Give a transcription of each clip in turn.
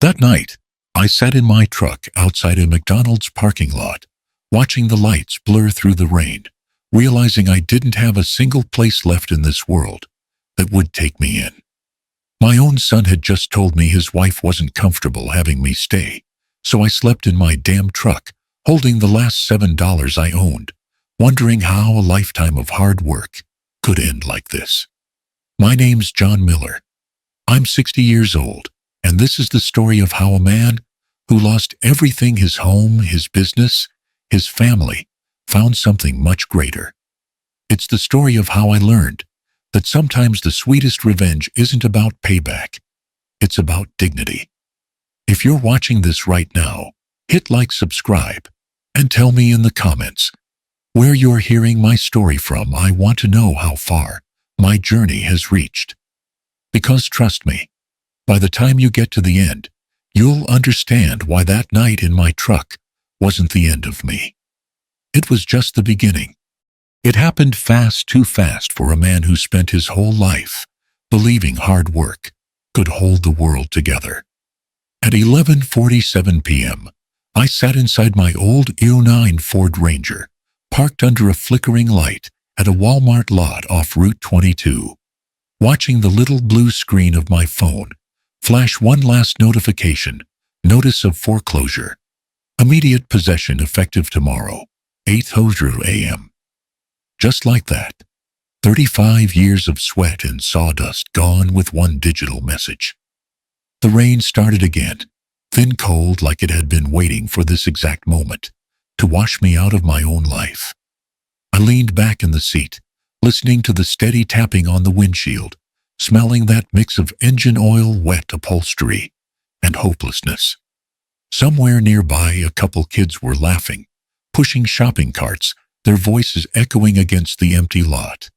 That night, I sat in my truck outside a McDonald's parking lot, watching the lights blur through the rain, realizing I didn't have a single place left in this world that would take me in. My own son had just told me his wife wasn't comfortable having me stay, so I slept in my damn truck, holding the last $7 I owned, wondering how a lifetime of hard work could end like this. My name's John Miller. I'm 60 years old, and this is the story of how a man who lost everything, his home, his business, his family, found something much greater. It's the story of how I learned that sometimes the sweetest revenge isn't about payback. It's about dignity. If you're watching this right now, hit like, subscribe, and tell me in the comments where you're hearing my story from. I want to know how far my journey has reached. Because trust me, by the time you get to the end, you'll understand why that night in my truck wasn't the end of me. It was just the beginning. It happened fast, too fast for a man who spent his whole life believing hard work could hold the world together. At 11:47 p.m., I sat inside my old '09 Ford Ranger, parked under a flickering light at a Walmart lot off Route 22, watching the little blue screen of my phone flash one last notification: notice of foreclosure. Immediate possession effective tomorrow, 8:00 a.m. Just like that, 35 years of sweat and sawdust gone with one digital message. The rain started again, thin cold, like it had been waiting for this exact moment to wash me out of my own life. I leaned back in the seat, listening to the steady tapping on the windshield, smelling that mix of engine oil, wet upholstery, and hopelessness. Somewhere nearby, a couple kids were laughing, pushing shopping carts, their voices echoing against the empty lot.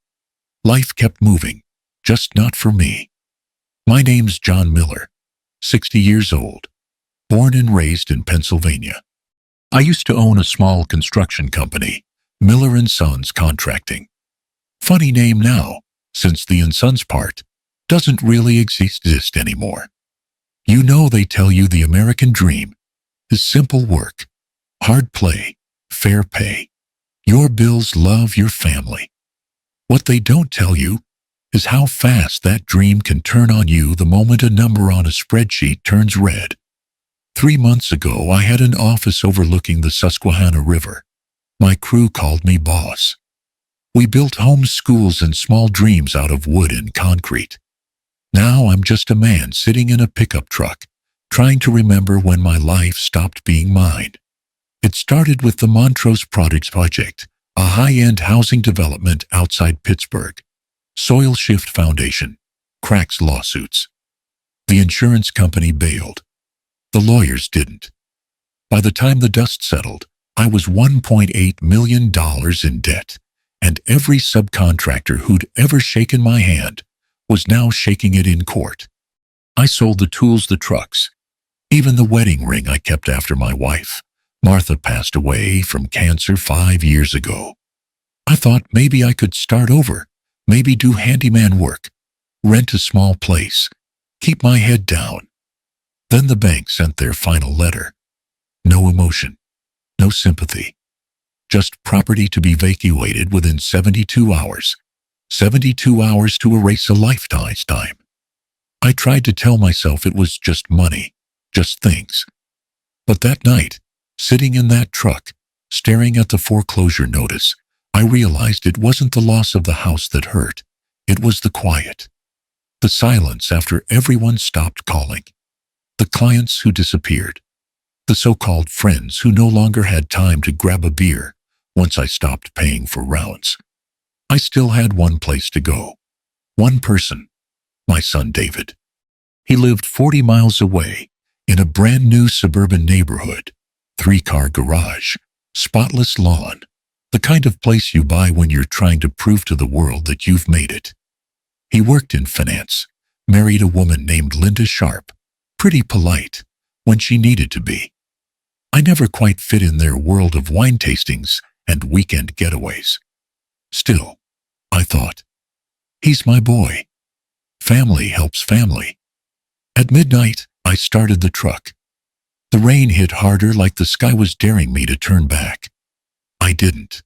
Life kept moving, just not for me. My name's John Miller, 60 years old, born and raised in Pennsylvania. I used to own a small construction company, Miller & Sons Contracting. Funny name now, since the & Sons part doesn't really exist anymore. You know, they tell you the American dream is simple work, hard play, fair pay. Your bills, love, your family. What they don't tell you is how fast that dream can turn on you the moment a number on a spreadsheet turns red. 3 months ago, I had an office overlooking the Susquehanna River. My crew called me boss. We built homes, schools, and small dreams out of wood and concrete. Now I'm just a man sitting in a pickup truck, trying to remember when my life stopped being mine. It started with the Montrose Project, a high-end housing development outside Pittsburgh. Soil Shift Foundation, cracks lawsuits. The insurance company bailed. The lawyers didn't. By the time the dust settled, I was $1.8 million in debt, and every subcontractor who'd ever shaken my hand was now shaking it in court. I sold the tools, the trucks, even the wedding ring I kept after my wife, Martha, passed away from cancer 5 years ago. I thought maybe I could start over, maybe do handyman work, rent a small place, keep my head down. Then the bank sent their final letter. No emotion, no sympathy, just property to be evacuated within 72 hours. 72 hours to erase a lifetime's time. I tried to tell myself it was just money, just things. But that night, sitting in that truck, staring at the foreclosure notice, I realized it wasn't the loss of the house that hurt. It was the quiet. The silence after everyone stopped calling. The clients who disappeared. The so-called friends who no longer had time to grab a beer once I stopped paying for rounds. I still had one place to go. One person. My son David. He lived 40 miles away in a brand new suburban neighborhood. 3-car garage, spotless lawn, the kind of place you buy when you're trying to prove to the world that you've made it. He worked in finance, married a woman named Linda Sharp, pretty polite when she needed to be. I never quite fit in their world of wine tastings and weekend getaways. Still, I thought, he's my boy. Family helps family. At midnight, I started the truck. The rain hit harder, like the sky was daring me to turn back. I didn't.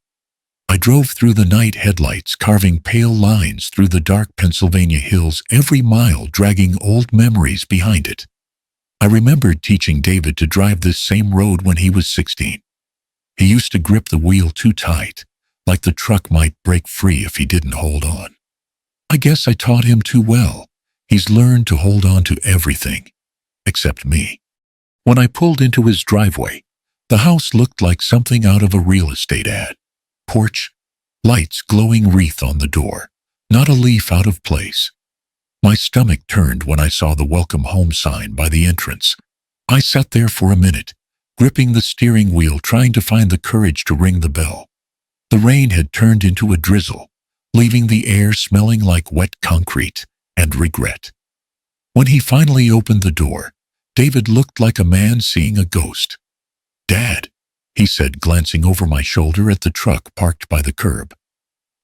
I drove through the night headlights, carving pale lines through the dark Pennsylvania hills, every mile dragging old memories behind it. I remembered teaching David to drive this same road when he was 16. He used to grip the wheel too tight, like the truck might break free if he didn't hold on. I guess I taught him too well. He's learned to hold on to everything, except me. When I pulled into his driveway, the house looked like something out of a real estate ad. Porch, lights, glowing wreath on the door, not a leaf out of place. My stomach turned when I saw the welcome home sign by the entrance. I sat there for a minute, gripping the steering wheel, trying to find the courage to ring the bell. The rain had turned into a drizzle, leaving the air smelling like wet concrete and regret. When he finally opened the door, David looked like a man seeing a ghost. "Dad," he said, glancing over my shoulder at the truck parked by the curb.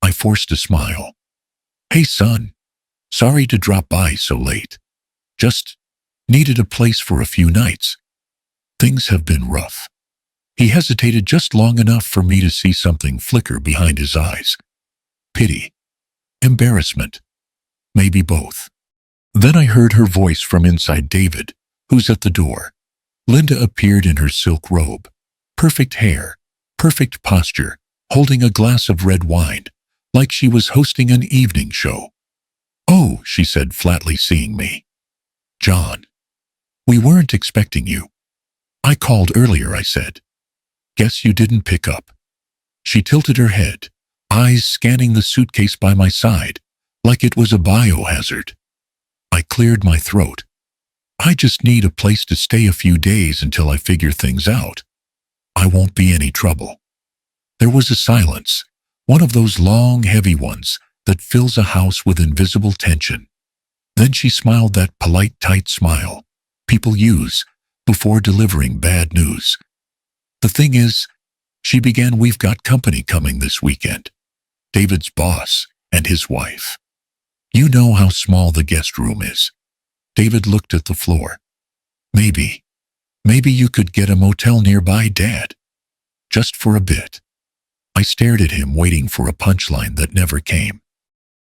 I forced a smile. "Hey, son. Sorry to drop by so late. Just needed a place for a few nights. Things have been rough." He hesitated just long enough for me to see something flicker behind his eyes. Pity. Embarrassment. Maybe both. Then I heard her voice from inside. "David, who's at the door?" Linda appeared in her silk robe. Perfect hair, perfect posture, holding a glass of red wine, like she was hosting an evening show. "Oh," she said flatly, seeing me. "John, we weren't expecting you." "I called earlier," I said. "Guess you didn't pick up." She tilted her head, eyes scanning the suitcase by my side, like it was a biohazard. I cleared my throat. "I just need a place to stay a few days until I figure things out. I won't be any trouble." There was a silence, one of those long, heavy ones that fills a house with invisible tension. Then she smiled, that polite, tight smile people use before delivering bad news. "The thing is," she began, "we've got company coming this weekend. David's boss and his wife. You know how small the guest room is." David looked at the floor. Maybe you could get a motel nearby, Dad. Just for a bit." I stared at him, waiting for a punchline that never came.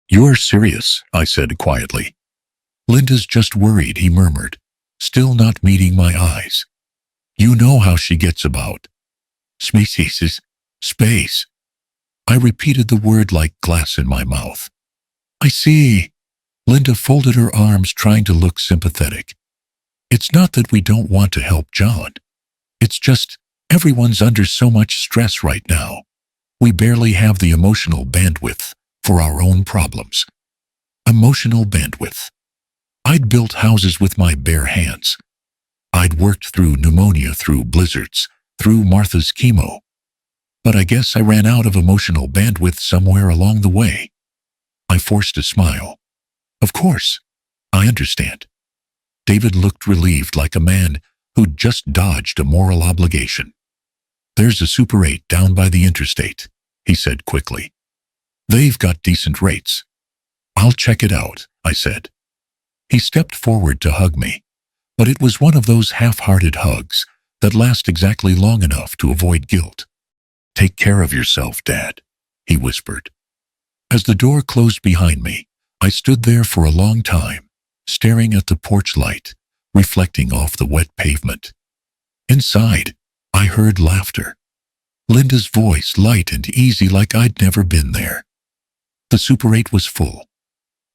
"You're serious," I said quietly. "Linda's just worried," he murmured, still not meeting my eyes. "You know how she gets about space." I repeated the word like glass in my mouth. "I see." Linda folded her arms, trying to look sympathetic. "It's not that we don't want to help John. It's just everyone's under so much stress right now. We barely have the emotional bandwidth for our own problems." Emotional bandwidth. I'd built houses with my bare hands. I'd worked through pneumonia, through blizzards, through Martha's chemo. But I guess I ran out of emotional bandwidth somewhere along the way. I forced a smile. "Of course, I understand." David looked relieved, like a man who'd just dodged a moral obligation. "There's a Super 8 down by the interstate," he said quickly. "They've got decent rates." "I'll check it out," I said. He stepped forward to hug me, but it was one of those half-hearted hugs that last exactly long enough to avoid guilt. "Take care of yourself, Dad," he whispered. As the door closed behind me, I stood there for a long time, staring at the porch light, reflecting off the wet pavement. Inside, I heard laughter. Linda's voice, light and easy, like I'd never been there. The Super 8 was full.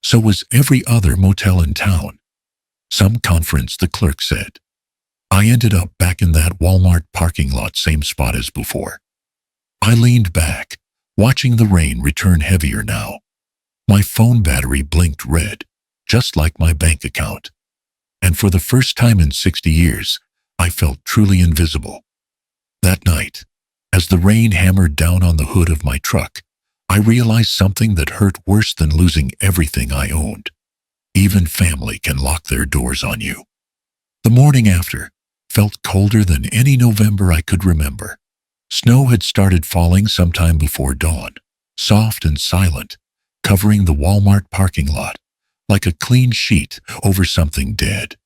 So was every other motel in town. "Some conference," the clerk said. I ended up back in that Walmart parking lot, same spot as before. I leaned back, watching the rain return heavier now. My phone battery blinked red, just like my bank account. And for the first time in 60 years, I felt truly invisible. That night, as the rain hammered down on the hood of my truck, I realized something that hurt worse than losing everything I owned. Even family can lock their doors on you. The morning after felt colder than any November I could remember. Snow had started falling sometime before dawn, soft and silent, covering the Walmart parking lot like a clean sheet over something dead.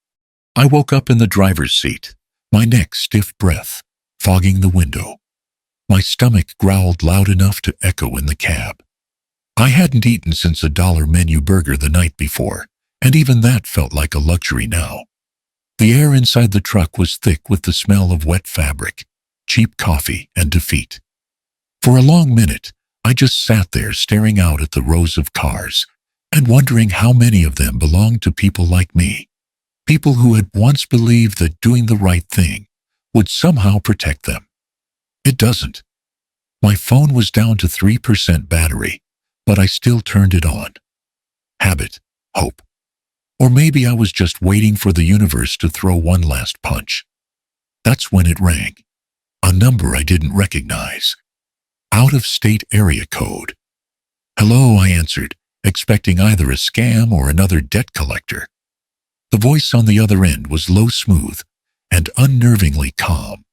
I woke up in the driver's seat, my neck stiff breath, fogging the window. My stomach growled loud enough to echo in the cab. I hadn't eaten since a $1 menu burger the night before, and even that felt like a luxury now. The air inside the truck was thick with the smell of wet fabric, cheap coffee, and defeat. For a long minute, I just sat there staring out at the rows of cars and wondering how many of them belonged to people like me, people who had once believed that doing the right thing would somehow protect them. It doesn't. My phone was down to 3% battery, but I still turned it on. Habit, hope. Or maybe I was just waiting for the universe to throw one last punch. That's when it rang. A number I didn't recognize. Out-of-state area code. Hello, I answered, expecting either a scam or another debt collector. The voice on the other end was low, smooth, and unnervingly calm.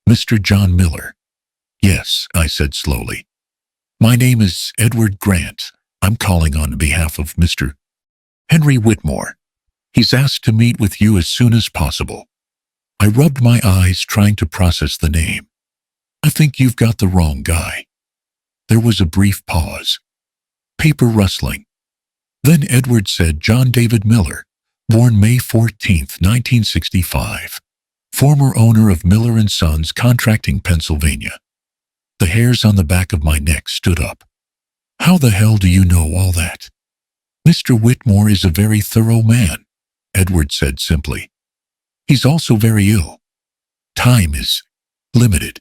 Mr. John Miller. Yes, I said slowly. My name is Edward Grant. I'm calling on behalf of Mr. Henry Whitmore. He's asked to meet with you as soon as possible. I rubbed my eyes trying to process the name. I think you've got the wrong guy. There was a brief pause. Paper rustling. Then Edward said John David Miller, born May 14, 1965. Former owner of Miller & Sons Contracting, Pennsylvania. The hairs on the back of my neck stood up. How the hell do you know all that? Mr. Whitmore is a very thorough man, Edward said simply. He's also very ill. Time is limited.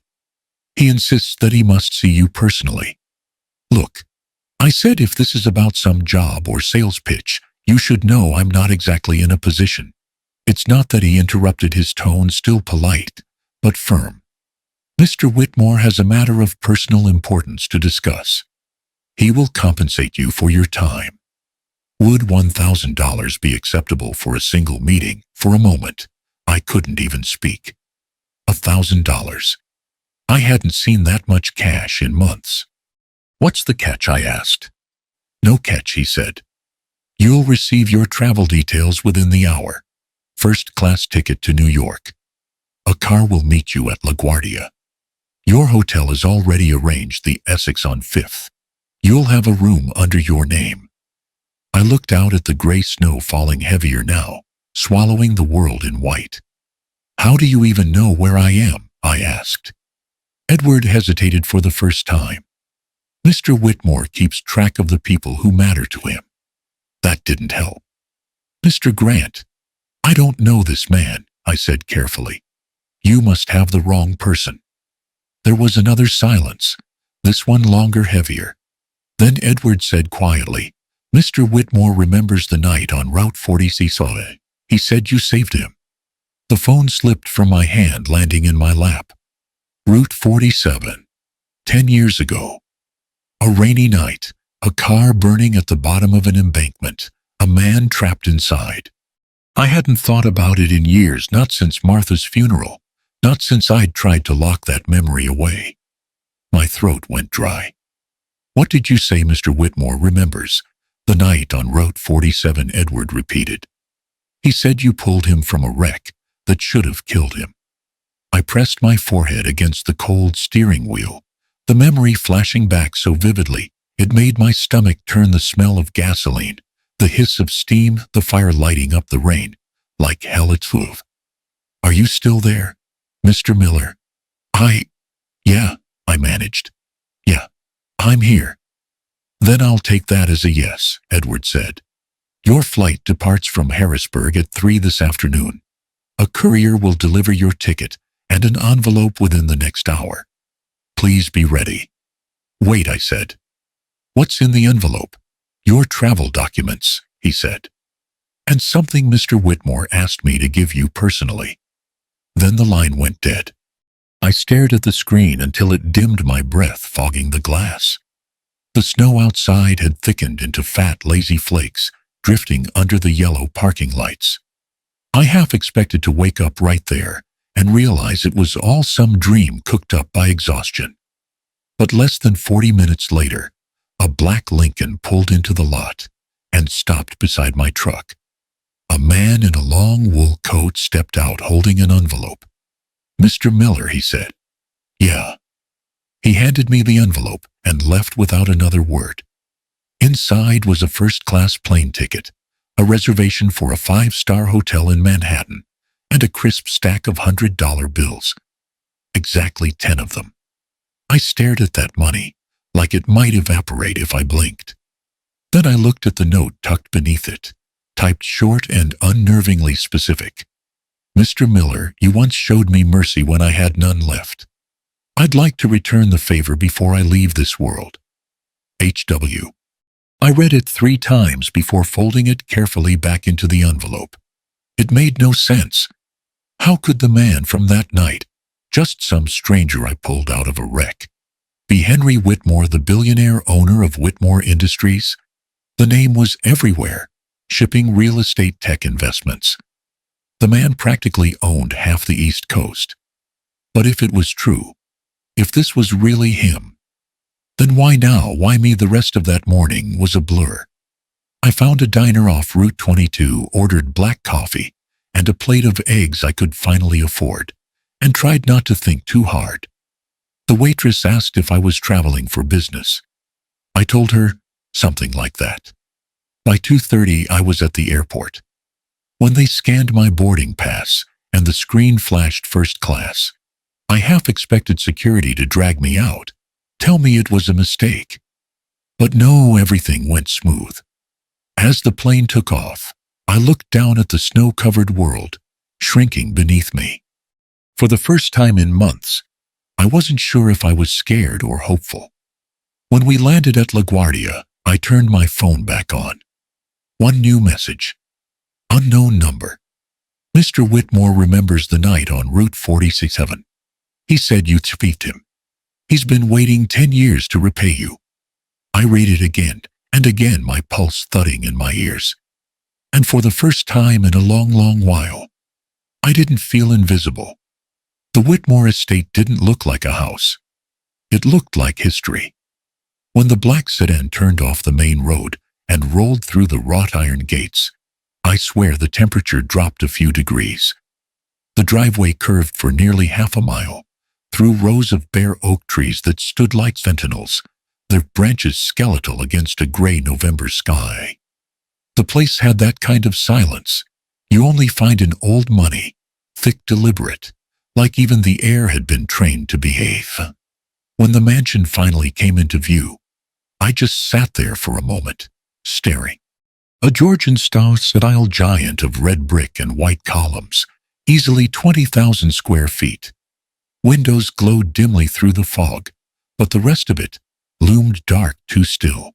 He insists that he must see you personally. Look, I said if this is about some job or sales pitch, you should know I'm not exactly in a position. It's not that he interrupted, his tone still polite, but firm. Mr. Whitmore has a matter of personal importance to discuss. He will compensate you for your time. Would $1,000 be acceptable for a single meeting? For a moment, I couldn't even speak. $1,000. I hadn't seen that much cash in months. What's the catch? I asked. No catch, he said. You'll receive your travel details within the hour. First-class ticket to New York. A car will meet you at LaGuardia. Your hotel is already arranged, the Essex on 5th. You'll have a room under your name. I looked out at the gray snow falling heavier now, swallowing the world in white. How do you even know where I am? I asked. Edward hesitated for the first time. Mr. Whitmore keeps track of the people who matter to him. That didn't help. Mr. Grant, I don't know this man, I said carefully. You must have the wrong person. There was another silence, this one longer, heavier. Then Edward said quietly, Mr. Whitmore remembers the night on Route 40. He said you saved him. The phone slipped from my hand, landing in my lap. Route 47. 10 years ago. A rainy night, a car burning at the bottom of an embankment, a man trapped inside. I hadn't thought about it in years, not since Martha's funeral, not since I'd tried to lock that memory away. My throat went dry. What did you say Mr. Whitmore remembers? The night on Route 47, Edward repeated. He said you pulled him from a wreck that should have killed him. I pressed my forehead against the cold steering wheel, the memory flashing back so vividly it made my stomach turn, the smell of gasoline, the hiss of steam, the fire lighting up the rain, like hell itself. Are you still there, Mr. Miller? Yeah, I managed. Yeah, I'm here. Then I'll take that as a yes, Edward said. Your flight departs from Harrisburg at 3 this afternoon. A courier will deliver your ticket and an envelope within the next hour. Please be ready. Wait, I said. What's in the envelope? Your travel documents, he said. And something Mr. Whitmore asked me to give you personally. Then the line went dead. I stared at the screen until it dimmed my breath, fogging the glass. The snow outside had thickened into fat, lazy flakes, drifting under the yellow parking lights. I half expected to wake up right there and realize it was all some dream cooked up by exhaustion. But less than 40 minutes later, a black Lincoln pulled into the lot and stopped beside my truck. A man in a long wool coat stepped out holding an envelope. "Mr. Miller," he said. "Yeah." He handed me the envelope and left without another word. Inside was a first-class plane ticket, a reservation for a 5-star hotel in Manhattan, and a crisp stack of $100 bills. Exactly 10 of them. I stared at that money, like it might evaporate if I blinked. Then I looked at the note tucked beneath it, typed short and unnervingly specific. "Mr. Miller, you once showed me mercy when I had none left. I'd like to return the favor before I leave this world. H.W." I read it 3 times before folding it carefully back into the envelope. It made no sense. How could the man from that night, just some stranger I pulled out of a wreck, be Henry Whitmore, the billionaire owner of Whitmore Industries? The name was everywhere, shipping real estate tech investments. The man practically owned half the East Coast. But if it was true, if this was really him, then why now, why me? The rest of that morning was a blur. I found a diner off Route 22, ordered black coffee and a plate of eggs I could finally afford, and tried not to think too hard. The waitress asked if I was traveling for business. I told her something like that. By 2:30, I was at the airport. When they scanned my boarding pass and the screen flashed first class, I half expected security to drag me out, tell me it was a mistake. But no, everything went smooth. As the plane took off, I looked down at the snow-covered world, shrinking beneath me. For the first time in months, I wasn't sure if I was scared or hopeful. When we landed at LaGuardia, I turned my phone back on. One new message. Unknown number. "Mr. Whitmore remembers the night on Route 47. He said you thieved him. He's been waiting 10 years to repay you." I read it again and again, my pulse thudding in my ears. And for the first time in a long, long while, I didn't feel invisible. The Whitmore estate didn't look like a house. It looked like history. When the black sedan turned off the main road and rolled through the wrought iron gates, I swear the temperature dropped a few degrees. The driveway curved for nearly half a mile, through rows of bare oak trees that stood like sentinels, their branches skeletal against a gray November sky. The place had that kind of silence you only find in old money, thick, deliberate, like even the air had been trained to behave. When the mansion finally came into view, I just sat there for a moment, staring. A Georgian-style giant of red brick and white columns, easily 20,000 square feet. Windows glowed dimly through the fog, but the rest of it loomed dark, too still.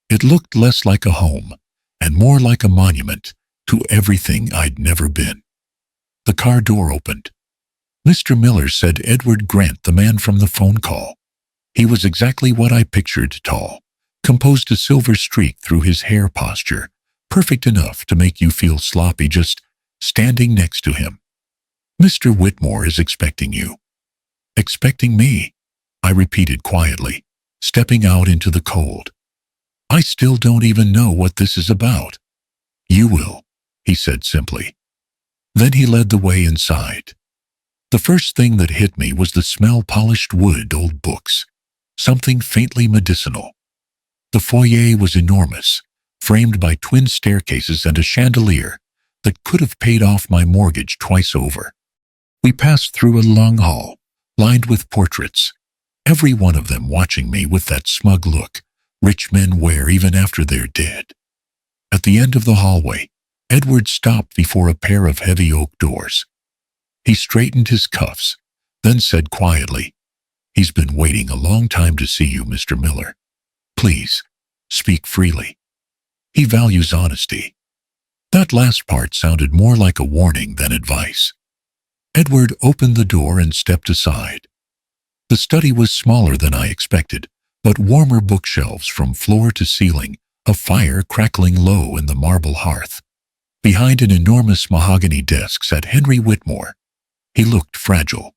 It looked less like a home and more like a monument to everything I'd never been. The car door opened. "Mr. Miller," said Edward Grant, the man from the phone call. He was exactly what I pictured, tall, composed, a silver streak through his hair, posture perfect enough to make you feel sloppy just standing next to him. "Mr. Whitmore is expecting you." "Expecting me?" I repeated quietly, stepping out into the cold. "I still don't even know what this is about." "You will," he said simply. Then he led the way inside. The first thing that hit me was the smell: polished wood, old books, something faintly medicinal. The foyer was enormous, framed by twin staircases and a chandelier that could have paid off my mortgage twice over. We passed through a long hall, lined with portraits, every one of them watching me with that smug look rich men wear even after they're dead. At the end of the hallway, Edward stopped before a pair of heavy oak doors. He straightened his cuffs, then said quietly, "He's been waiting a long time to see you, Mr. Miller. Please, speak freely. He values honesty." That last part sounded more like a warning than advice. Edward opened the door and stepped aside. The study was smaller than I expected, but warmer bookshelves from floor to ceiling, a fire crackling low in the marble hearth. Behind an enormous mahogany desk sat Henry Whitmore. He looked fragile,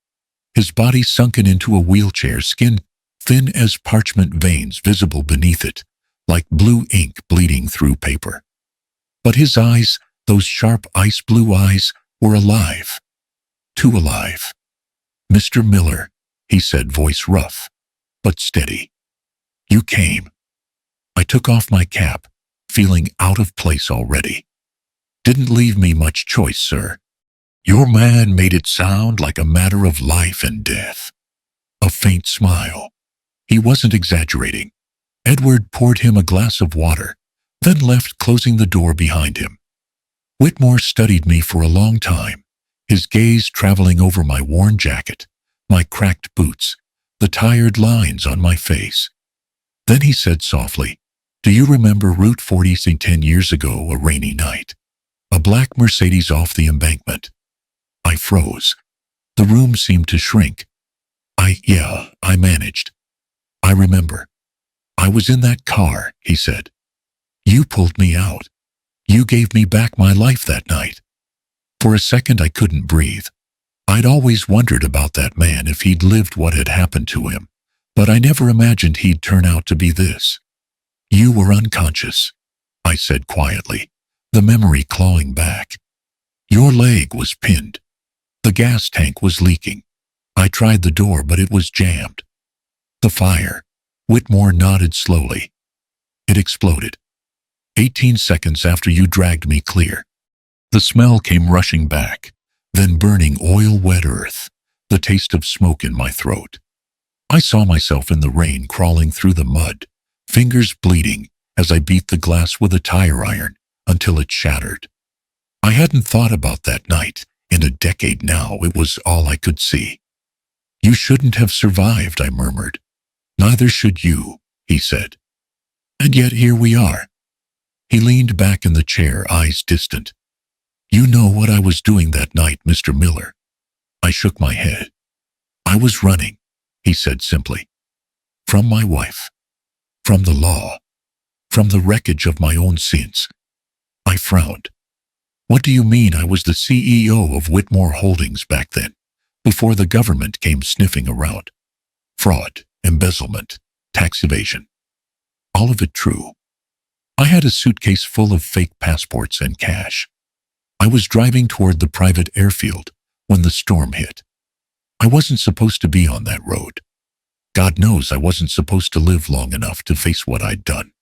his body sunken into a wheelchair, skin thin as parchment, veins visible beneath it, like blue ink bleeding through paper. But his eyes, Those sharp ice blue eyes were alive. Too alive. "Mr. Miller," he said, voice rough, but steady. "You came." I took off my cap, feeling out of place already. "Didn't leave me much choice, sir." Your man made it sound like a matter of life and death. A faint smile. He wasn't exaggerating. Edward poured him a glass of water, then left, closing the door behind him. Whitmore studied me for a long time, his gaze traveling over my worn jacket, my cracked boots, the tired lines on my face. Then he said softly, "Do you remember Route 40 10 years ago, a rainy night? A black Mercedes off the embankment?" I froze. The room seemed to shrink. Yeah, I managed. "I remember. I was in that car," he said. "You pulled me out. You gave me back my life that night." For a second I couldn't breathe. I'd always wondered about that man, if he'd lived what had happened to him, but I never imagined he'd turn out to be this. "You were unconscious," I said quietly, the memory clawing back. "Your leg was pinned. The gas tank was leaking. I tried the door, but it was jammed. The fire," Whitmore nodded slowly. "It exploded 18 seconds after you dragged me clear." The smell came rushing back, then burning oil-wet earth, the taste of smoke in my throat. I saw myself in the rain, crawling through the mud, fingers bleeding as I beat the glass with a tire iron until it shattered. I hadn't thought about that night in a decade now. It was all I could see. "You shouldn't have survived," I murmured. "Neither should you," he said. "And yet here we are." He leaned back in the chair, eyes distant. "You know what I was doing that night, Mr. Miller." I shook my head. "I was running," he said simply. "From my wife. From the law. From the wreckage of my own sins." I frowned. "What do you mean? I was the CEO of Whitmore Holdings back then, before the government came sniffing around. Fraud, embezzlement, tax evasion. All of it true. I had a suitcase full of fake passports and cash. I was driving toward the private airfield when the storm hit. I wasn't supposed to be on that road. God knows I wasn't supposed to live long enough to face what I'd done."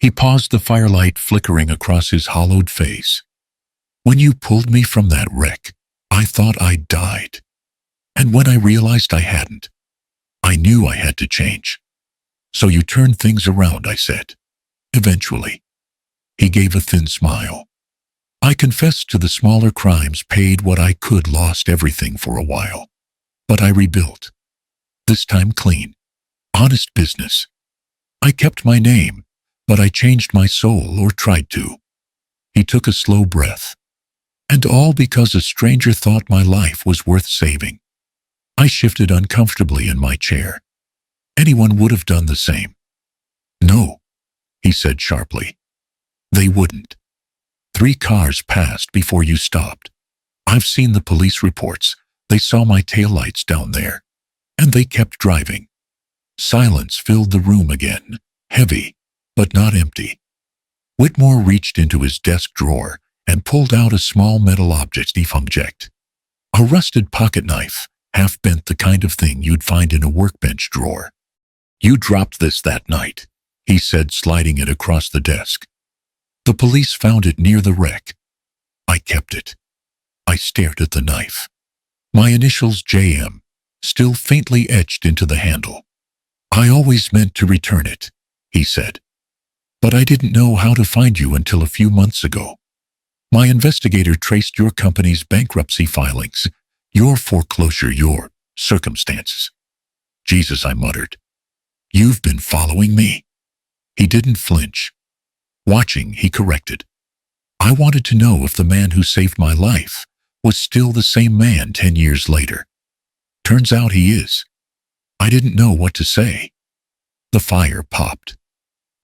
He paused, the firelight flickering across his hollowed face. "When you pulled me from that wreck, I thought I'd died. And when I realized I hadn't, I knew I had to change." "So you turned things around," I said. "Eventually." He gave a thin smile. "I confessed to the smaller crimes, paid what I could, lost everything for a while. But I rebuilt. This time clean. Honest business. I kept my name, but I changed my soul, or tried to." He took a slow breath. "And all because a stranger thought my life was worth saving." I shifted uncomfortably in my chair. "Anyone would have done the same." "No," he said sharply. "They wouldn't. 3 cars passed before you stopped. I've seen the police reports. They saw my taillights down there. And they kept driving." Silence filled the room again, heavy, but not empty. Whitmore reached into his desk drawer and pulled out a small metal object. A rusted pocket knife, half bent, the kind of thing you'd find in a workbench drawer. "You dropped this that night," he said, sliding it across the desk. "The police found it near the wreck. I kept it." I stared at the knife. My initials, JM, still faintly etched into the handle. "I always meant to return it," he said. "But I didn't know how to find you until a few months ago. My investigator traced your company's bankruptcy filings, your foreclosure, your circumstances." "Jesus," I muttered. "You've been following me." He didn't flinch. "Watching," he corrected. "I wanted to know if the man who saved my life was still the same man 10 years later. Turns out he is." I didn't know what to say. The fire popped.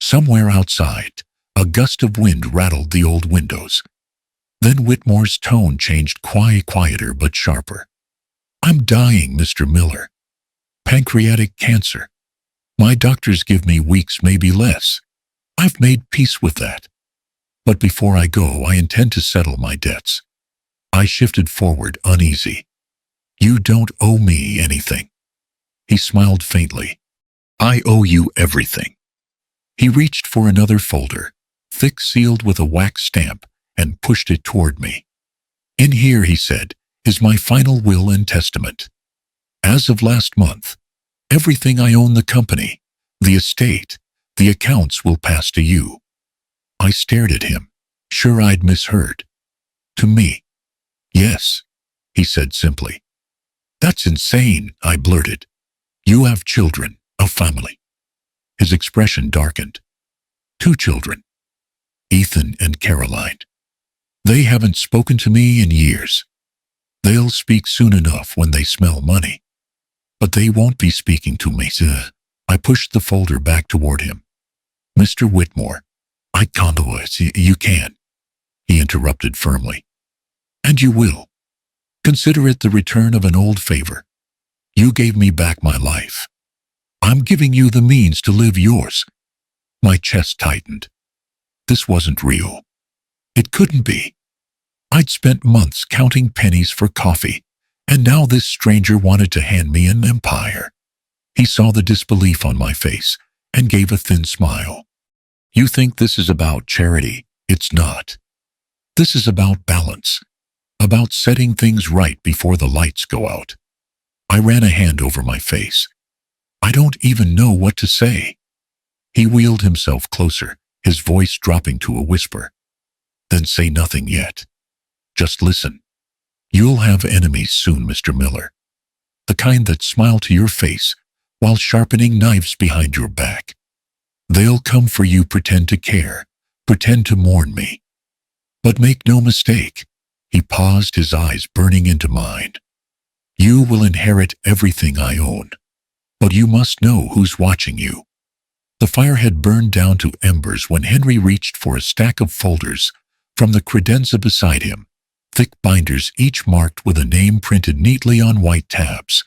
Somewhere outside, a gust of wind rattled the old windows. Then Whitmore's tone changed, quieter but sharper. "I'm dying, Mr. Miller. Pancreatic cancer. My doctors give me weeks, maybe less. I've made peace with that. But before I go, I intend to settle my debts. I shifted forward, uneasy. You don't owe me anything. He smiled faintly. I owe you everything. He reached for another folder, thick sealed with a wax stamp, and pushed it toward me. In here, he said, is my final will and testament. As of last month, everything I own, the company, the estate, the accounts, will pass to you. I stared at him, sure I'd misheard. To me. Yes, he said simply. That's insane, I blurted. You have children, a family. His expression darkened. 2 children, Ethan and Caroline. They haven't spoken to me in years. They'll speak soon enough when they smell money. But they won't be speaking to me. I pushed the folder back toward him. Mr. Whitmore, I can't do it. You can. He interrupted firmly. And you will. Consider it the return of an old favor. You gave me back my life. I'm giving you the means to live yours. My chest tightened. This wasn't real. It couldn't be. I'd spent months counting pennies for coffee, and now this stranger wanted to hand me an empire. He saw the disbelief on my face and gave a thin smile. You think this is about charity? It's not. This is about balance, about setting things right before the lights go out. I ran a hand over my face. I don't even know what to say. He wheeled himself closer, his voice dropping to a whisper. Then say nothing yet. Just listen. You'll have enemies soon, Mr. Miller. The kind that smile to your face while sharpening knives behind your back. They'll come for you, pretend to care, pretend to mourn me. But make no mistake, he paused, his eyes burning into mine. You will inherit everything I own, but you must know who's watching you. The fire had burned down to embers when Henry reached for a stack of folders from the credenza beside him, thick binders each marked with a name printed neatly on white tabs.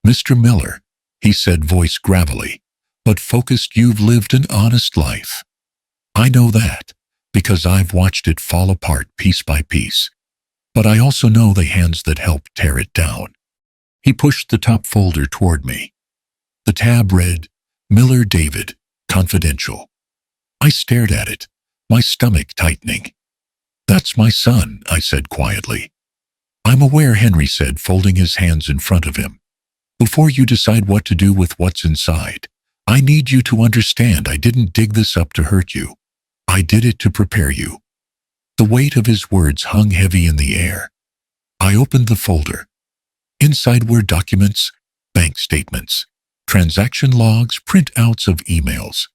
Mr. Miller, he said, voice gravelly, but focused, you've lived an honest life. I know that, because I've watched it fall apart piece by piece. But I also know the hands that helped tear it down. He pushed the top folder toward me. The tab read, Miller David, Confidential. I stared at it, my stomach tightening. That's my son, I said quietly. I'm aware, Henry said, folding his hands in front of him. Before you decide what to do with what's inside, I need you to understand I didn't dig this up to hurt you. I did it to prepare you. The weight of his words hung heavy in the air. I opened the folder. Inside were documents, bank statements, transaction logs, printouts of emails.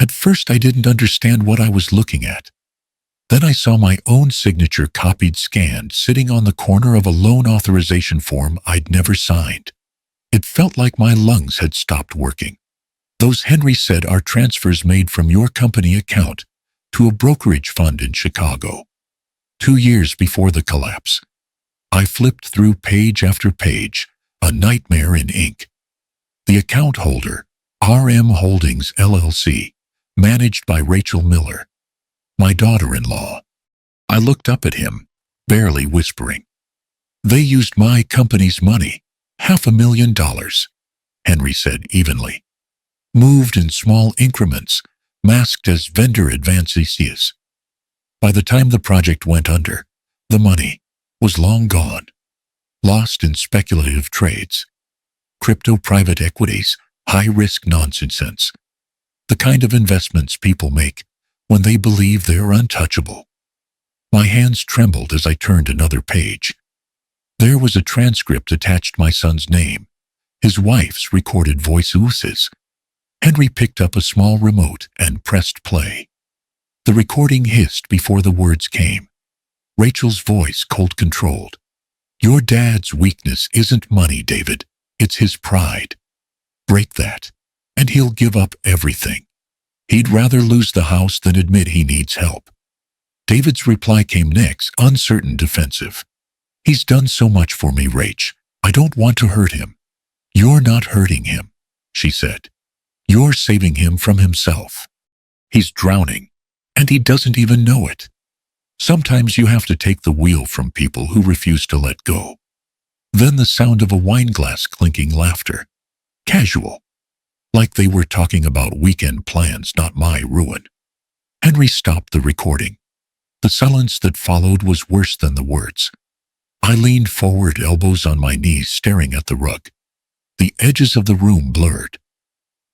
At first I didn't understand what I was looking at. Then I saw my own signature copied, scanned, sitting on the corner of a loan authorization form I'd never signed. It felt like my lungs had stopped working. Those, Henry said, are transfers made from your company account to a brokerage fund in Chicago. 2 years before the collapse. I flipped through page after page, a nightmare in ink. The account holder, RM Holdings LLC, managed by Rachel Miller, my daughter-in-law. I looked up at him, barely whispering. They used my company's money, $500,000, Henry said evenly. Moved in small increments, masked as vendor advances. By the time the project went under, the money was long gone, lost in speculative trades, crypto, private equities, high-risk nonsense, the kind of investments people make when they believe they're untouchable. My hands trembled as I turned another page. There was a transcript attached, my son's name, his wife's recorded voices. Henry picked up a small remote and pressed play. The recording hissed before the words came. Rachel's voice, cold-controlled. Your dad's weakness isn't money, David. It's his pride. Break that, and he'll give up everything. He'd rather lose the house than admit he needs help. David's reply came next, uncertain, defensive. He's done so much for me, Rach. I don't want to hurt him. You're not hurting him, she said. You're saving him from himself. He's drowning. And he doesn't even know it. Sometimes you have to take the wheel from people who refuse to let go. Then the sound of a wine glass clinking, laughter. Casual. Like they were talking about weekend plans, not my ruin. Henry stopped the recording. The silence that followed was worse than the words. I leaned forward, elbows on my knees, staring at the rug. The edges of the room blurred.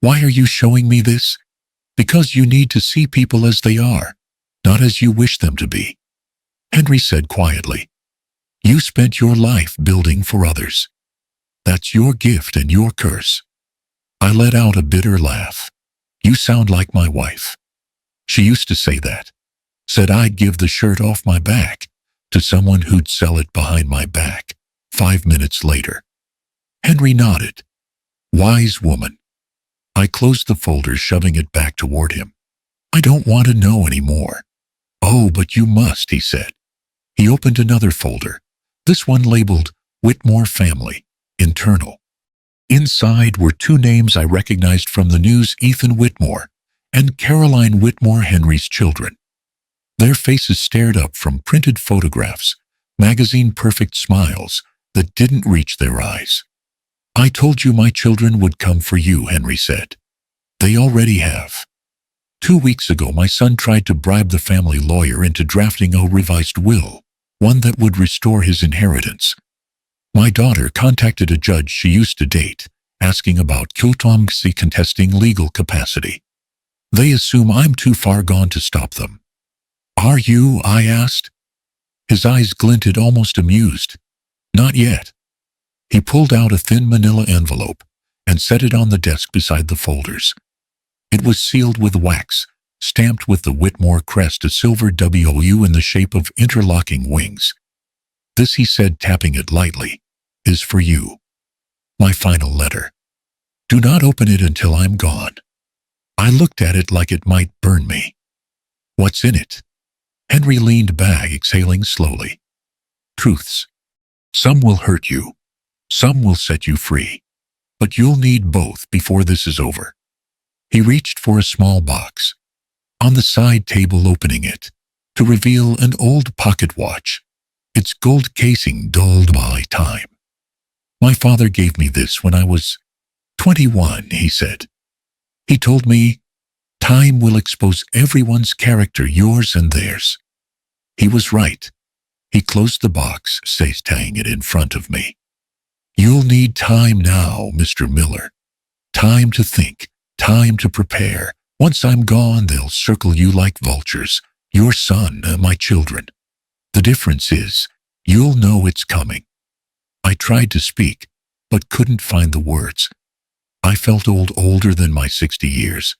Why are you showing me this? Because you need to see people as they are, not as you wish them to be. Henry said quietly, you spent your life building for others. That's your gift and your curse. I let out a bitter laugh. You sound like my wife. She used to say that. Said I'd give the shirt off my back to someone who'd sell it behind my back. 5 minutes later. Henry nodded. Wise woman. I closed the folder, shoving it back toward him. I don't want to know anymore. Oh, but you must, he said. He opened another folder, this one labeled Whitmore Family, Internal. Inside were 2 names I recognized from the news, Ethan Whitmore and Caroline Whitmore, Henry's children. Their faces stared up from printed photographs, magazine perfect smiles that didn't reach their eyes. I told you my children would come for you, Henry said. They already have. 2 weeks ago, my son tried to bribe the family lawyer into drafting a revised will, one that would restore his inheritance. My daughter contacted a judge she used to date, asking about Kiltomsi contesting legal capacity. They assume I'm too far gone to stop them. Are you? I asked. His eyes glinted, almost amused. Not yet. He pulled out a thin manila envelope and set it on the desk beside the folders. It was sealed with wax, stamped with the Whitmore crest, a silver WU in the shape of interlocking wings. This, he said, tapping it lightly, is for you. My final letter. Do not open it until I'm gone. I looked at it like it might burn me. What's in it? Henry leaned back, exhaling slowly. Truths. Some will hurt you. Some will set you free. But you'll need both before this is over. He reached for a small box. On the side table, opening it, to reveal an old pocket watch, its gold casing dulled by time. My father gave me this when I was 21, he said. He told me, time will expose everyone's character, yours and theirs. He was right. He closed the box, tying it in front of me. You'll need time now, Mr. Miller. Time to think, time to prepare. Once I'm gone, they'll circle you like vultures. Your son, my children. The difference is, you'll know it's coming. I tried to speak, but couldn't find the words. I felt old, older than my 60 years.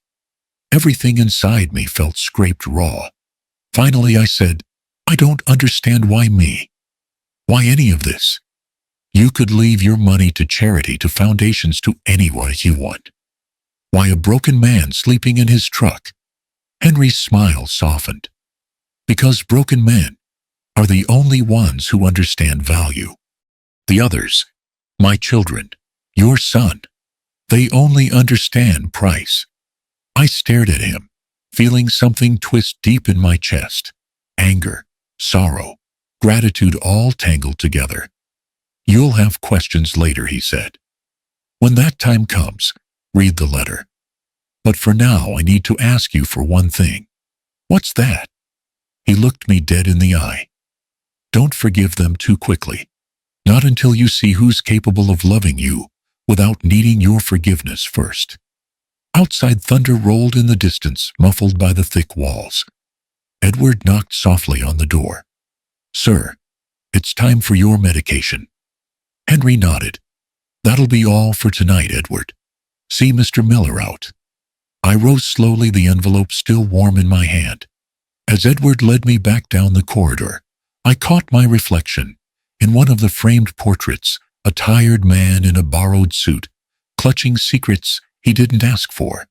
Everything inside me felt scraped raw. Finally, I said, I don't understand. Why me? Why any of this? You could leave your money to charity, to foundations, to anyone you want. Why a broken man sleeping in his truck? Henry's smile softened. Because broken men are the only ones who understand value. The others, my children, your son, they only understand price. I stared at him, feeling something twist deep in my chest. Anger, sorrow, gratitude, all tangled together. You'll have questions later, he said. When that time comes, read the letter. But for now, I need to ask you for one thing. What's that? He looked me dead in the eye. Don't forgive them too quickly. Not until you see who's capable of loving you without needing your forgiveness first. Outside, thunder rolled in the distance, muffled by the thick walls. Edward knocked softly on the door. Sir, it's time for your medication. Henry nodded. That'll be all for tonight, Edward. See Mr. Miller out. I rose slowly, the envelope still warm in my hand. As Edward led me back down the corridor, I caught my reflection in one of the framed portraits, a tired man in a borrowed suit, clutching secrets he didn't ask for.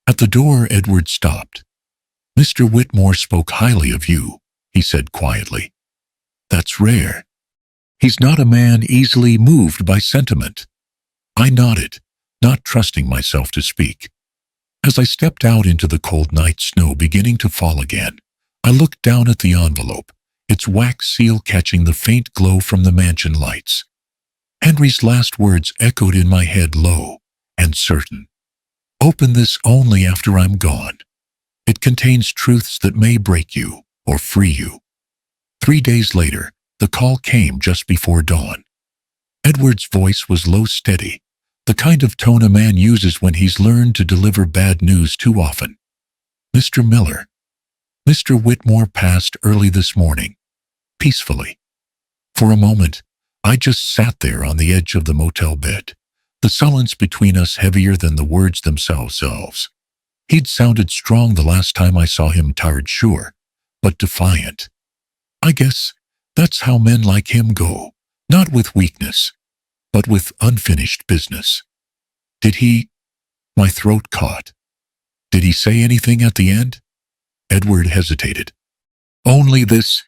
At the door, Edward stopped. Mr. Whitmore spoke highly of you, he said quietly. That's rare. He's not a man easily moved by sentiment. I nodded, not trusting myself to speak. As I stepped out into the cold night snow beginning to fall again, I looked down at the envelope, its wax seal catching the faint glow from the mansion lights. Henry's last words echoed in my head low and certain. Open this only after I'm gone. It contains truths that may break you or free you. 3 days later, the call came just before dawn. Edward's voice was low, steady, the kind of tone a man uses when he's learned to deliver bad news too often. Mr. Miller. Mr. Whitmore passed early this morning, peacefully. For a moment, I just sat there on the edge of the motel bed, the silence between us heavier than the words themselves. He'd sounded strong the last time I saw him, tired, sure, but defiant. I guess that's how men like him go, not with weakness, but with unfinished business. Did he? My throat caught. Did he say anything at the end? Edward hesitated. Only this: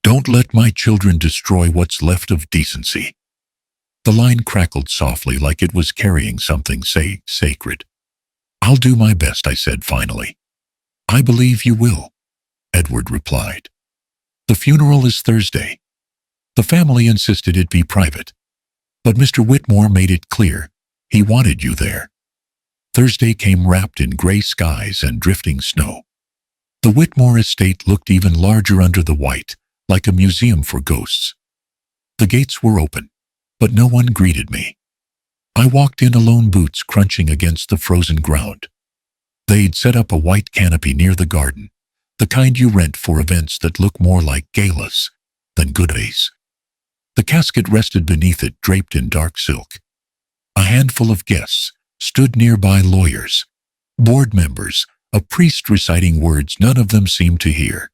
don't let my children destroy what's left of decency. The line crackled softly like it was carrying something, sacred. I'll do my best, I said finally. I believe you will, Edward replied. The funeral is Thursday. The family insisted it be private, but Mr. Whitmore made it clear he wanted you there. Thursday came wrapped in gray skies and drifting snow. The Whitmore estate looked even larger under the white, like a museum for ghosts. The gates were open, but no one greeted me. I walked in alone, boots crunching against the frozen ground. They'd set up a white canopy near the garden, the kind you rent for events that look more like galas than good days. The casket rested beneath it, draped in dark silk. A handful of guests stood nearby, lawyers, board members, a priest reciting words none of them seemed to hear.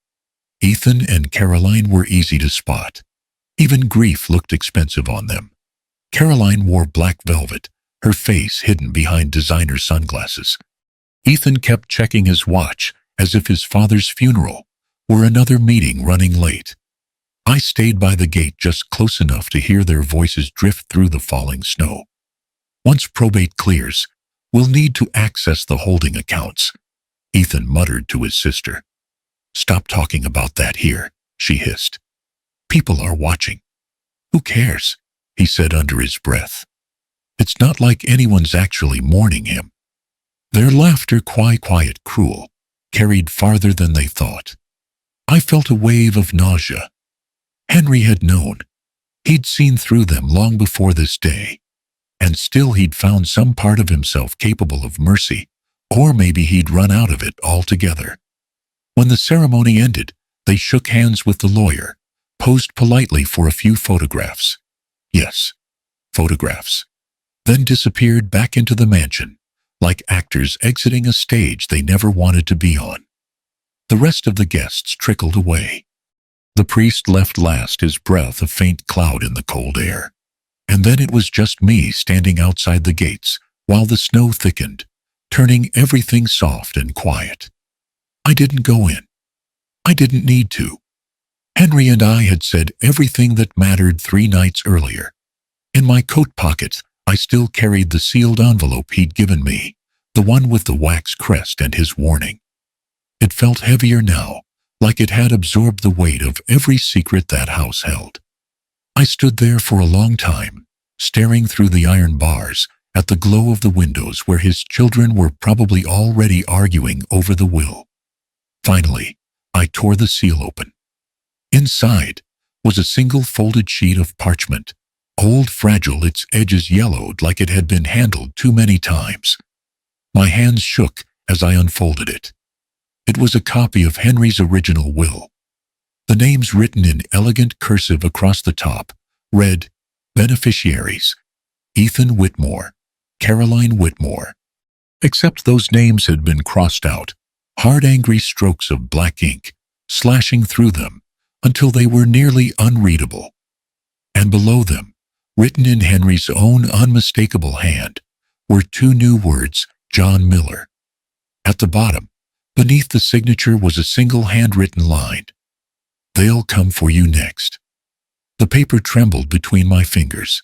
Ethan and Caroline were easy to spot. Even grief looked expensive on them. Caroline wore black velvet, her face hidden behind designer sunglasses. Ethan kept checking his watch as if his father's funeral were another meeting running late. I stayed by the gate just close enough to hear their voices drift through the falling snow. Once probate clears, we'll need to access the holding accounts, Ethan muttered to his sister. Stop talking about that here, she hissed. People are watching. Who cares? He said under his breath. It's not like anyone's actually mourning him. Their laughter, quiet, cruel, carried farther than they thought. I felt a wave of nausea. Henry had known. He'd seen through them long before this day. And still he'd found some part of himself capable of mercy, or maybe he'd run out of it altogether. When the ceremony ended, they shook hands with the lawyer, posed politely for a few photographs. Yes, photographs. Then disappeared back into the mansion, like actors exiting a stage they never wanted to be on. The rest of the guests trickled away. The priest left last, his breath a faint cloud in the cold air. And then it was just me standing outside the gates while the snow thickened, turning everything soft and quiet. I didn't go in. I didn't need to. Henry and I had said everything that mattered 3 nights earlier. In my coat pocket, I still carried the sealed envelope he'd given me, the one with the wax crest and his warning. It felt heavier now, like it had absorbed the weight of every secret that house held. I stood there for a long time, staring through the iron bars at the glow of the windows where his children were probably already arguing over the will. Finally, I tore the seal open. Inside was a single folded sheet of parchment, old, fragile, its edges yellowed like it had been handled too many times. My hands shook as I unfolded it. It was a copy of Henry's original will. The names written in elegant cursive across the top read, Beneficiaries, Ethan Whitmore, Caroline Whitmore. Except those names had been crossed out, hard, angry strokes of black ink, slashing through them until they were nearly unreadable. And below them, written in Henry's own unmistakable hand, were 2 new words, John Miller. At the bottom, beneath the signature, was a single handwritten line. They'll come for you next. The paper trembled between my fingers.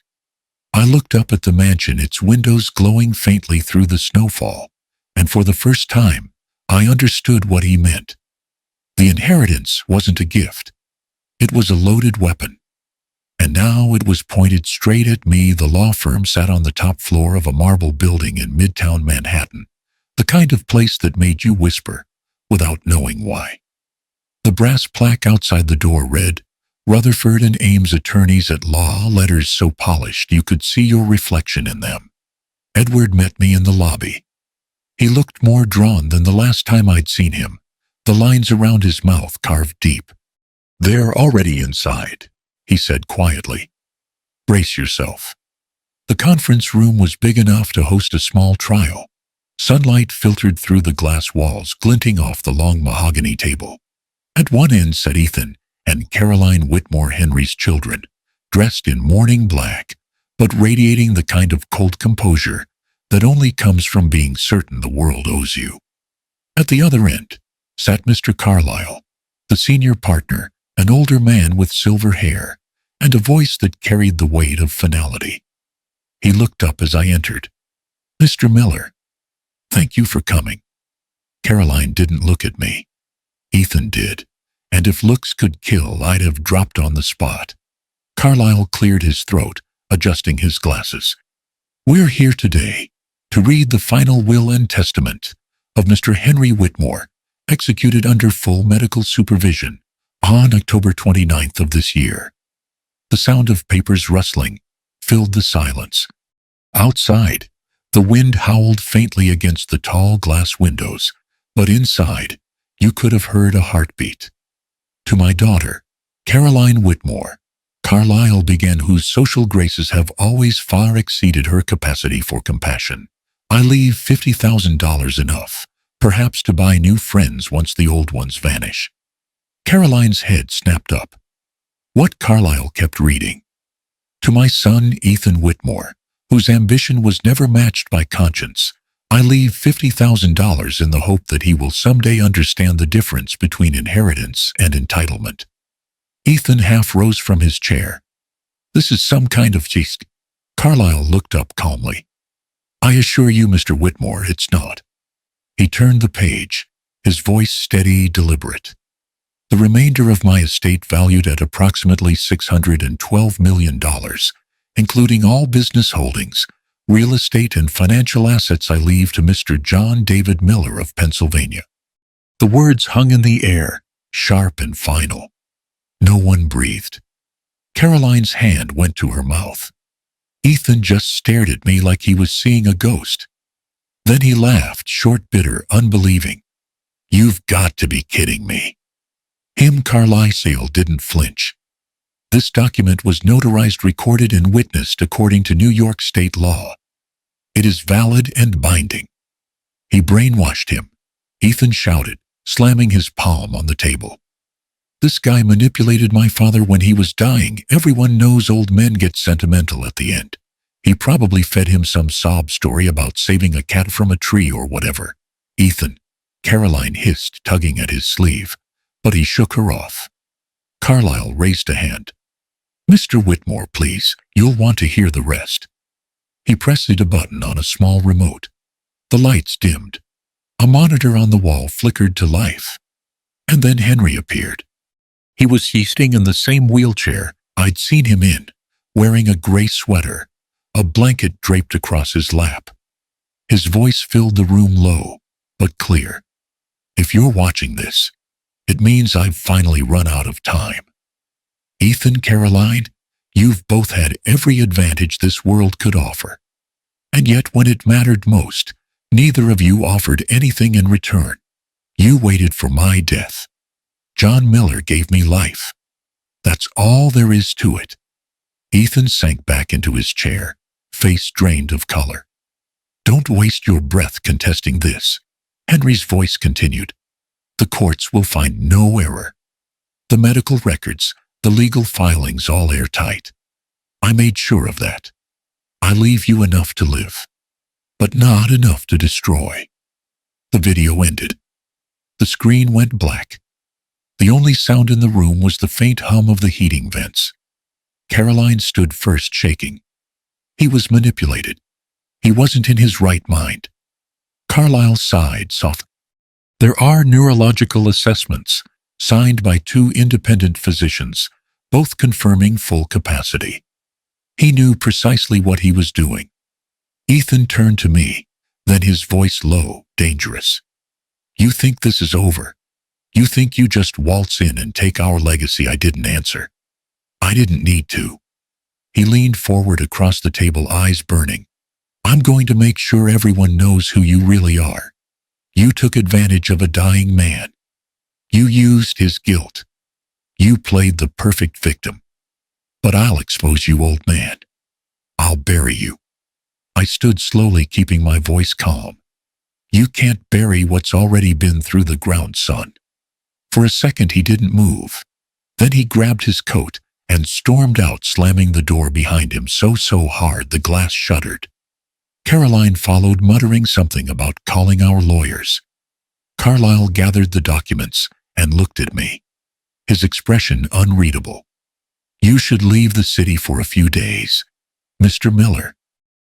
I looked up at the mansion, its windows glowing faintly through the snowfall, and for the first time, I understood what he meant. The inheritance wasn't a gift. It was a loaded weapon. And now it was pointed straight at me. The law firm sat on the top floor of a marble building in Midtown Manhattan, the kind of place that made you whisper without knowing why. The brass plaque outside the door read, Rutherford and Ames Attorneys at Law, letters so polished you could see your reflection in them. Edward met me in the lobby. He looked more drawn than the last time I'd seen him, the lines around his mouth carved deep. "They're already inside," he said quietly. "Brace yourself." The conference room was big enough to host a small trial. Sunlight filtered through the glass walls, glinting off the long mahogany table. At one end sat Ethan and Caroline Whitmore, Henry's children, dressed in mourning black, but radiating the kind of cold composure that only comes from being certain the world owes you. At the other end sat Mr. Carlyle, the senior partner, an older man with silver hair and a voice that carried the weight of finality. He looked up as I entered. "Mr. Miller, thank you for coming." Caroline didn't look at me. Ethan did, and if looks could kill, I'd have dropped on the spot. Carlyle cleared his throat, adjusting his glasses. "We're here today to read the final will and testament of Mr. Henry Whitmore, executed under full medical supervision on October 29th of this year." The sound of papers rustling filled the silence. Outside, the wind howled faintly against the tall glass windows, but inside, you could have heard a heartbeat. "To my daughter, Caroline Whitmore," Carlyle began, "whose social graces have always far exceeded her capacity for compassion, I leave $50,000, enough, perhaps, to buy new friends once the old ones vanish." Caroline's head snapped up. What Carlyle kept reading. "To my son, Ethan Whitmore, whose ambition was never matched by conscience, I leave $50,000 in the hope that he will someday understand the difference between inheritance and entitlement." Ethan half rose from his chair. "This is some kind of cheat." Carlyle looked up calmly. "I assure you, Mr. Whitmore, it's not." He turned the page, his voice steady, deliberate. "The remainder of my estate, valued at approximately $612 million, including all business holdings, real estate, and financial assets, I leave to Mr. John David Miller of Pennsylvania." The words hung in the air, sharp and final. No one breathed. Caroline's hand went to her mouth. Ethan just stared at me like he was seeing a ghost. Then he laughed, short, bitter, unbelieving. "You've got to be kidding me." Carlyle didn't flinch. "This document was notarized, recorded, and witnessed according to New York state law. It is valid and binding." "He brainwashed him," Ethan shouted, slamming his palm on the table. "This guy manipulated my father when he was dying. Everyone knows old men get sentimental at the end. He probably fed him some sob story about saving a cat from a tree or whatever." "Ethan," Caroline hissed, tugging at his sleeve, but he shook her off. Carlyle raised a hand. "Mr. Whitmore, please, you'll want to hear the rest." He pressed a button on a small remote. The lights dimmed. A monitor on the wall flickered to life. And then Henry appeared. He was sitting in the same wheelchair I'd seen him in, wearing a gray sweater, a blanket draped across his lap. His voice filled the room, low but clear. "If you're watching this, it means I've finally run out of time. Ethan, Caroline, you've both had every advantage this world could offer. And yet when it mattered most, neither of you offered anything in return. You waited for my death. John Miller gave me life. That's all there is to it." Ethan sank back into his chair, face drained of color. "Don't waste your breath contesting this," Henry's voice continued. "The courts will find no error. The medical records, the legal filings, all airtight. I made sure of that. I leave you enough to live, but not enough to destroy." The video ended. The screen went black. The only sound in the room was the faint hum of the heating vents. Caroline stood first, shaking. He was manipulated. He wasn't in his right mind. Carlyle sighed softly. There are neurological assessments, signed by 2 independent physicians, both confirming full capacity. He knew precisely what he was doing. Ethan turned to me, then his voice low, dangerous. You think this is over? You think you just waltz in and take our legacy? I didn't answer. I didn't need to. He leaned forward across the table, eyes burning. I'm going to make sure everyone knows who you really are. You took advantage of a dying man. You used his guilt. You played the perfect victim. But I'll expose you, old man. I'll bury you. I stood slowly, keeping my voice calm. You can't bury what's already been through the ground, son. For a second he didn't move. Then he grabbed his coat and stormed out, slamming the door behind him so hard the glass shuddered. Caroline followed, muttering something about calling our lawyers. Carlyle gathered the documents and looked at me, his expression unreadable. You should leave the city for a few days, Mr. Miller.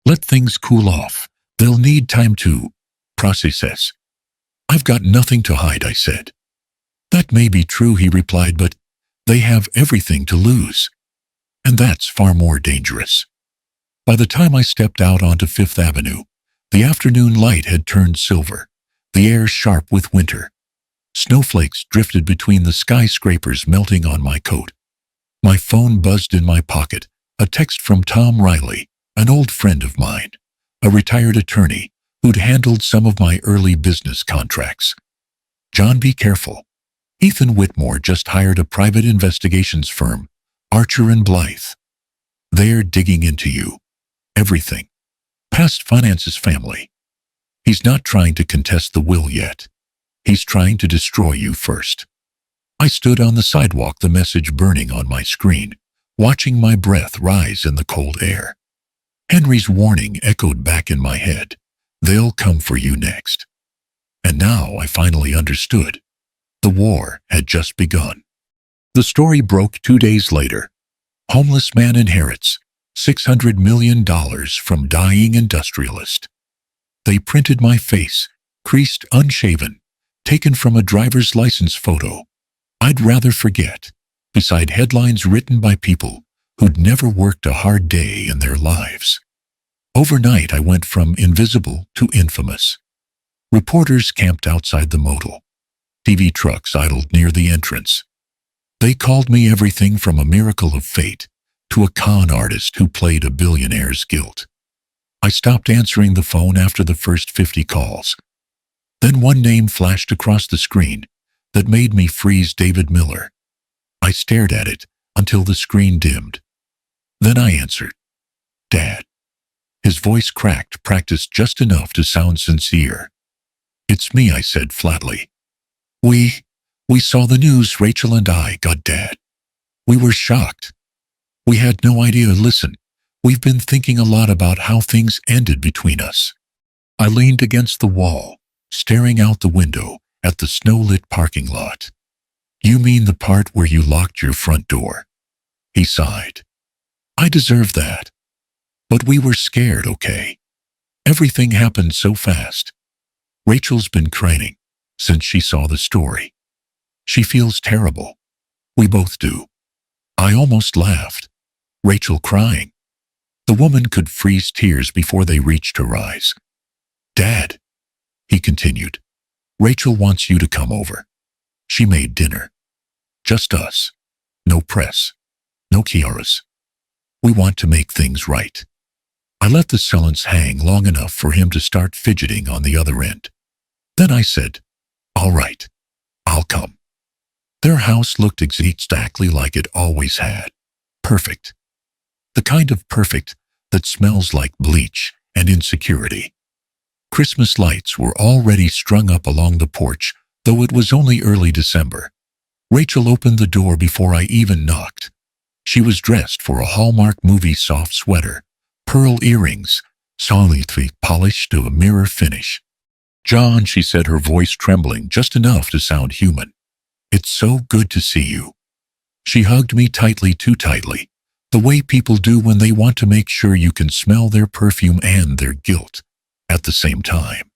Let things cool off. They'll need time to process. I've got nothing to hide, I said. That may be true, he replied, but they have everything to lose. And that's far more dangerous. By the time I stepped out onto Fifth Avenue, the afternoon light had turned silver, the air sharp with winter. Snowflakes drifted between the skyscrapers, melting on my coat. My phone buzzed in my pocket, a text from Tom Riley, an old friend of mine, a retired attorney who'd handled some of my early business contracts. John, be careful. Ethan Whitmore just hired a private investigations firm, Archer and Blythe. They're digging into you. Everything. Past finances, family. He's not trying to contest the will yet. He's trying to destroy you first. I stood on the sidewalk, the message burning on my screen, watching my breath rise in the cold air. Henry's warning echoed back in my head. They'll come for you next. And now I finally understood. The war had just begun. The story broke 2 days later. Homeless man inherits $600 million from dying industrialist. They printed my face, creased, unshaven, taken from a driver's license photo. I'd rather forget, beside headlines written by people who'd never worked a hard day in their lives. Overnight, I went from invisible to infamous. Reporters camped outside the motel. TV trucks idled near the entrance. They called me everything from a miracle of fate to a con artist who played a billionaire's guilt. I stopped answering the phone after the first 50 calls. Then one name flashed across the screen that made me freeze: David Miller. I stared at it until the screen dimmed. Then I answered. Dad. His voice cracked, practiced just enough to sound sincere. It's me, I said flatly. We saw the news, Rachel and I, got Dad. We were shocked. We had no idea. Listen, we've been thinking a lot about how things ended between us. I leaned against the wall, staring out the window at the snow-lit parking lot. You mean the part where you locked your front door? He sighed. I deserve that. But we were scared, okay? Everything happened so fast. Rachel's been crying since she saw the story. She feels terrible. We both do. I almost laughed. Rachel crying. The woman could freeze tears before they reached her eyes. Dad, he continued, Rachel wants you to come over. She made dinner. Just us. No press. No Kiaras. We want to make things right. I let the silence hang long enough for him to start fidgeting on the other end. Then I said, all right, I'll come. Their house looked exactly like it always had. Perfect. The kind of perfect that smells like bleach and insecurity. Christmas lights were already strung up along the porch, though it was only early December. Rachel opened the door before I even knocked. She was dressed for a Hallmark movie soft sweater, pearl earrings, solidly polished to a mirror finish. John, she said, her voice trembling just enough to sound human. It's so good to see you. She hugged me tightly, too tightly, the way people do when they want to make sure you can smell their perfume and their guilt at the same time.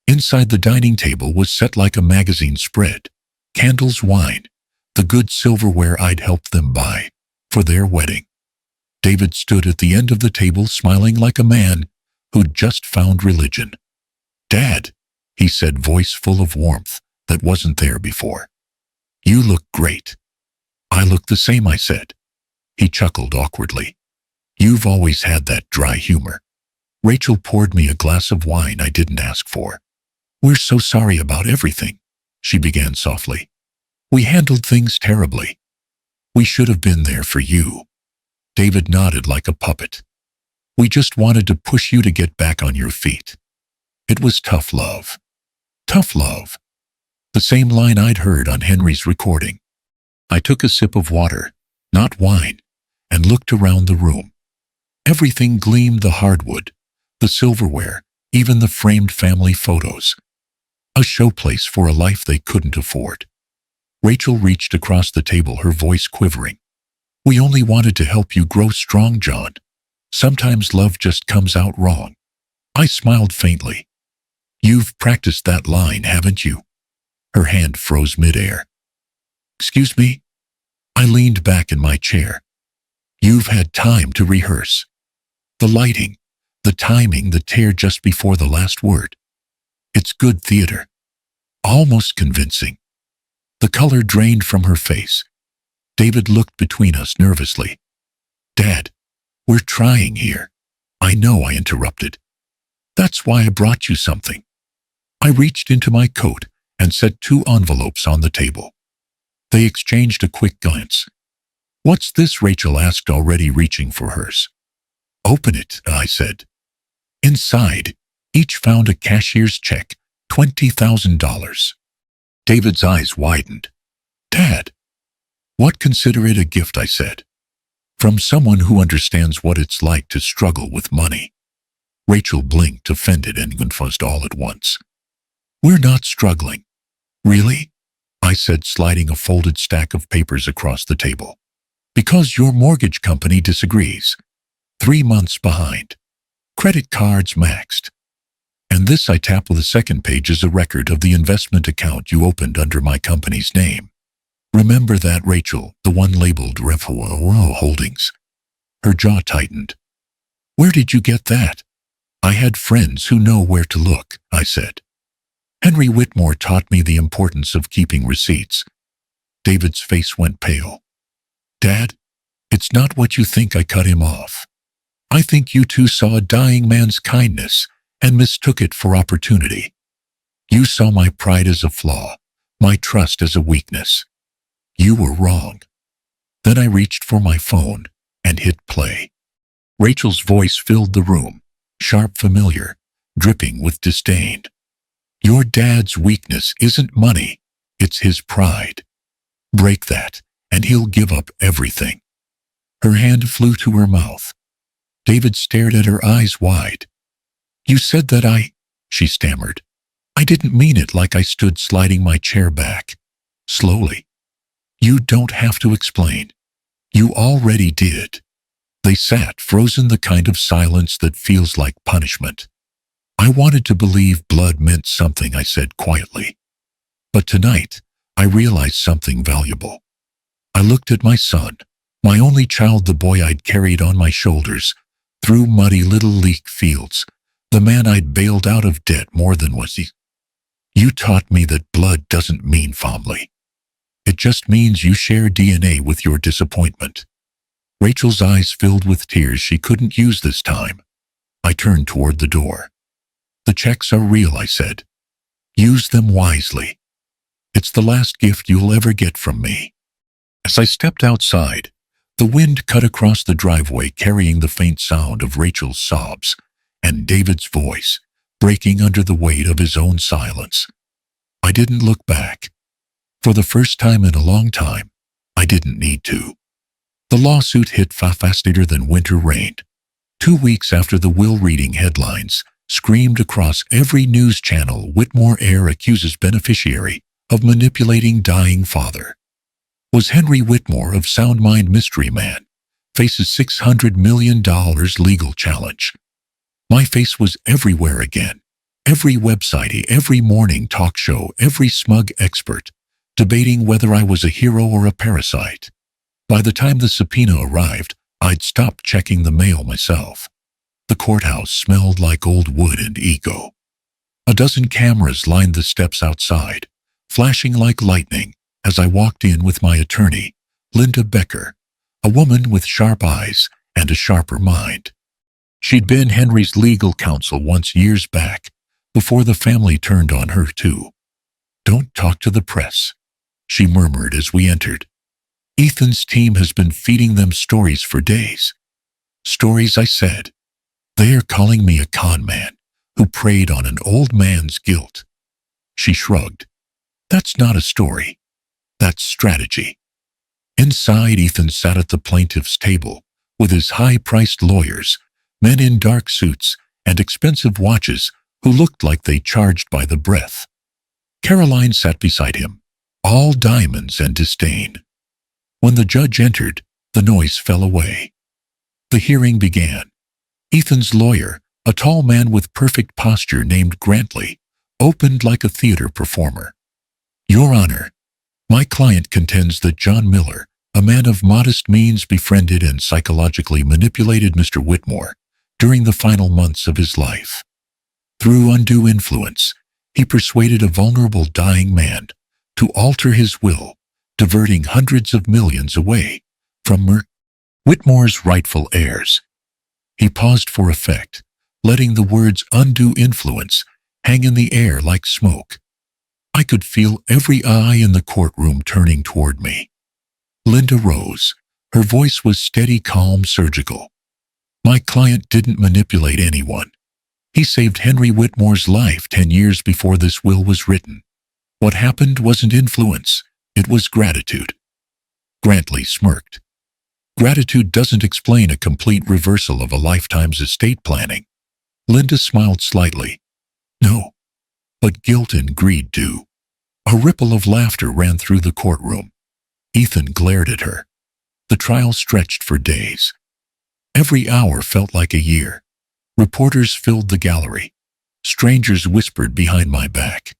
Inside the dining table was set like a magazine spread. Candles, wine, the good silverware I'd helped them buy for their wedding. David stood at the end of the table smiling like a man who'd just found religion. "Dad," he said, voice full of warmth that wasn't there before. "You look great." "I look the same," I said. He chuckled awkwardly. "You've always had that dry humor." Rachel poured me a glass of wine I didn't ask for. "We're so sorry about everything," she began softly. "We handled things terribly. We should have been there for you." David nodded like a puppet. "We just wanted to push you to get back on your feet." It was tough love. Tough love. The same line I'd heard on Henry's recording. I took a sip of water, not wine, and looked around the room. Everything gleamed: the hardwood, the silverware, even the framed family photos. A showplace for a life they couldn't afford. Rachel reached across the table, her voice quivering. "We only wanted to help you grow strong, John. Sometimes love just comes out wrong." I smiled faintly. "You've practiced that line, haven't you?" Her hand froze midair. "Excuse me?" I leaned back in my chair. "You've had time to rehearse. The lighting, the timing, the tear just before the last word. It's good theater. Almost convincing." The color drained from her face. David looked between us nervously. "Dad, we're trying here." "I know," I interrupted. "That's why I brought you something." I reached into my coat and set 2 envelopes on the table. They exchanged a quick glance. "What's this?" Rachel asked, already reaching for hers. "Open it," I said. Inside, each found a cashier's check, $20,000. David's eyes widened. "Dad." "What? Consider it a gift," I said. "From someone who understands what it's like to struggle with money." Rachel blinked, offended and confused all at once. "We're not struggling." "Really?" I said, sliding a folded stack of papers across the table. "Because your mortgage company disagrees. 3 months behind. Credit cards maxed. And this," I tapped the second page, "is a record of the investment account you opened under my company's name. Remember that, Rachel, the one labeled Revo Holdings?" Her jaw tightened. "Where did you get that?" "I had friends who know where to look," I said. "Henry Whitmore taught me the importance of keeping receipts." David's face went pale. "Dad, it's not what you think," I cut him off. "I think you two saw a dying man's kindness and mistook it for opportunity. You saw my pride as a flaw, my trust as a weakness. You were wrong." Then I reached for my phone and hit play. Rachel's voice filled the room, sharp, familiar, dripping with disdain. "Your dad's weakness isn't money, it's his pride. Break that, and he'll give up everything." Her hand flew to her mouth. David stared at her, eyes wide. "You said that she stammered. "I didn't mean it." Like I stood, sliding my chair back. Slowly. "You don't have to explain. You already did." They sat, frozen, the kind of silence that feels like punishment. "I wanted to believe blood meant something," I said quietly. "But tonight, I realized something valuable." I looked at my son, my only child, the boy I'd carried on my shoulders through muddy Little League fields, the man I'd bailed out of debt more than was he. "You taught me that blood doesn't mean family. It just means you share DNA with your disappointment." Rachel's eyes filled with tears she couldn't use this time. I turned toward the door. "The checks are real," I said. "Use them wisely. It's the last gift you'll ever get from me." As I stepped outside, the wind cut across the driveway, carrying the faint sound of Rachel's sobs and David's voice, breaking under the weight of his own silence. I didn't look back. For the first time in a long time, I didn't need to. The lawsuit hit faster than winter rain. 2 weeks after the will, reading headlines screamed across every news channel: Whitmore heir accuses beneficiary of manipulating dying father. Was Henry Whitmore of Sound Mind mystery man faces $600 million legal challenge. My face was everywhere again, Every website, every morning talk show, every smug expert, debating whether I was a hero or a parasite. By the time the subpoena arrived, I'd stopped checking the mail myself. The courthouse smelled like old wood and ego. A dozen cameras lined the steps outside, flashing like lightning as I walked in with my attorney, Linda Becker, a woman with sharp eyes and a sharper mind. She'd been Henry's legal counsel once years back, before the family turned on her too. "Don't talk to the press," she murmured as we entered. "Ethan's team has been feeding them stories for days." "Stories," I said. "They are calling me a con man who preyed on an old man's guilt." She shrugged. "That's not a story. That's strategy." Inside, Ethan sat at the plaintiff's table with his high-priced lawyers, men in dark suits and expensive watches who looked like they charged by the breath. Caroline sat beside him, all diamonds and disdain. When the judge entered, the noise fell away. The hearing began. Ethan's lawyer, a tall man with perfect posture named Grantley, opened like a theater performer. "Your Honor, my client contends that John Miller, a man of modest means, befriended and psychologically manipulated Mr. Whitmore during the final months of his life. Through undue influence, he persuaded a vulnerable dying man to alter his will, diverting hundreds of millions away from Whitmore's rightful heirs." He paused for effect, letting the words "undue influence" hang in the air like smoke. I could feel every eye in the courtroom turning toward me. Linda rose. Her voice was steady, calm, surgical. "My client didn't manipulate anyone. He saved Henry Whitmore's life 10 years before this will was written. What happened wasn't influence, it was gratitude." Grantley smirked. "Gratitude doesn't explain a complete reversal of a lifetime's estate planning." Linda smiled slightly. "No, but guilt and greed do." A ripple of laughter ran through the courtroom. Ethan glared at her. The trial stretched for days. Every hour felt like a year. Reporters filled the gallery. Strangers whispered behind my back.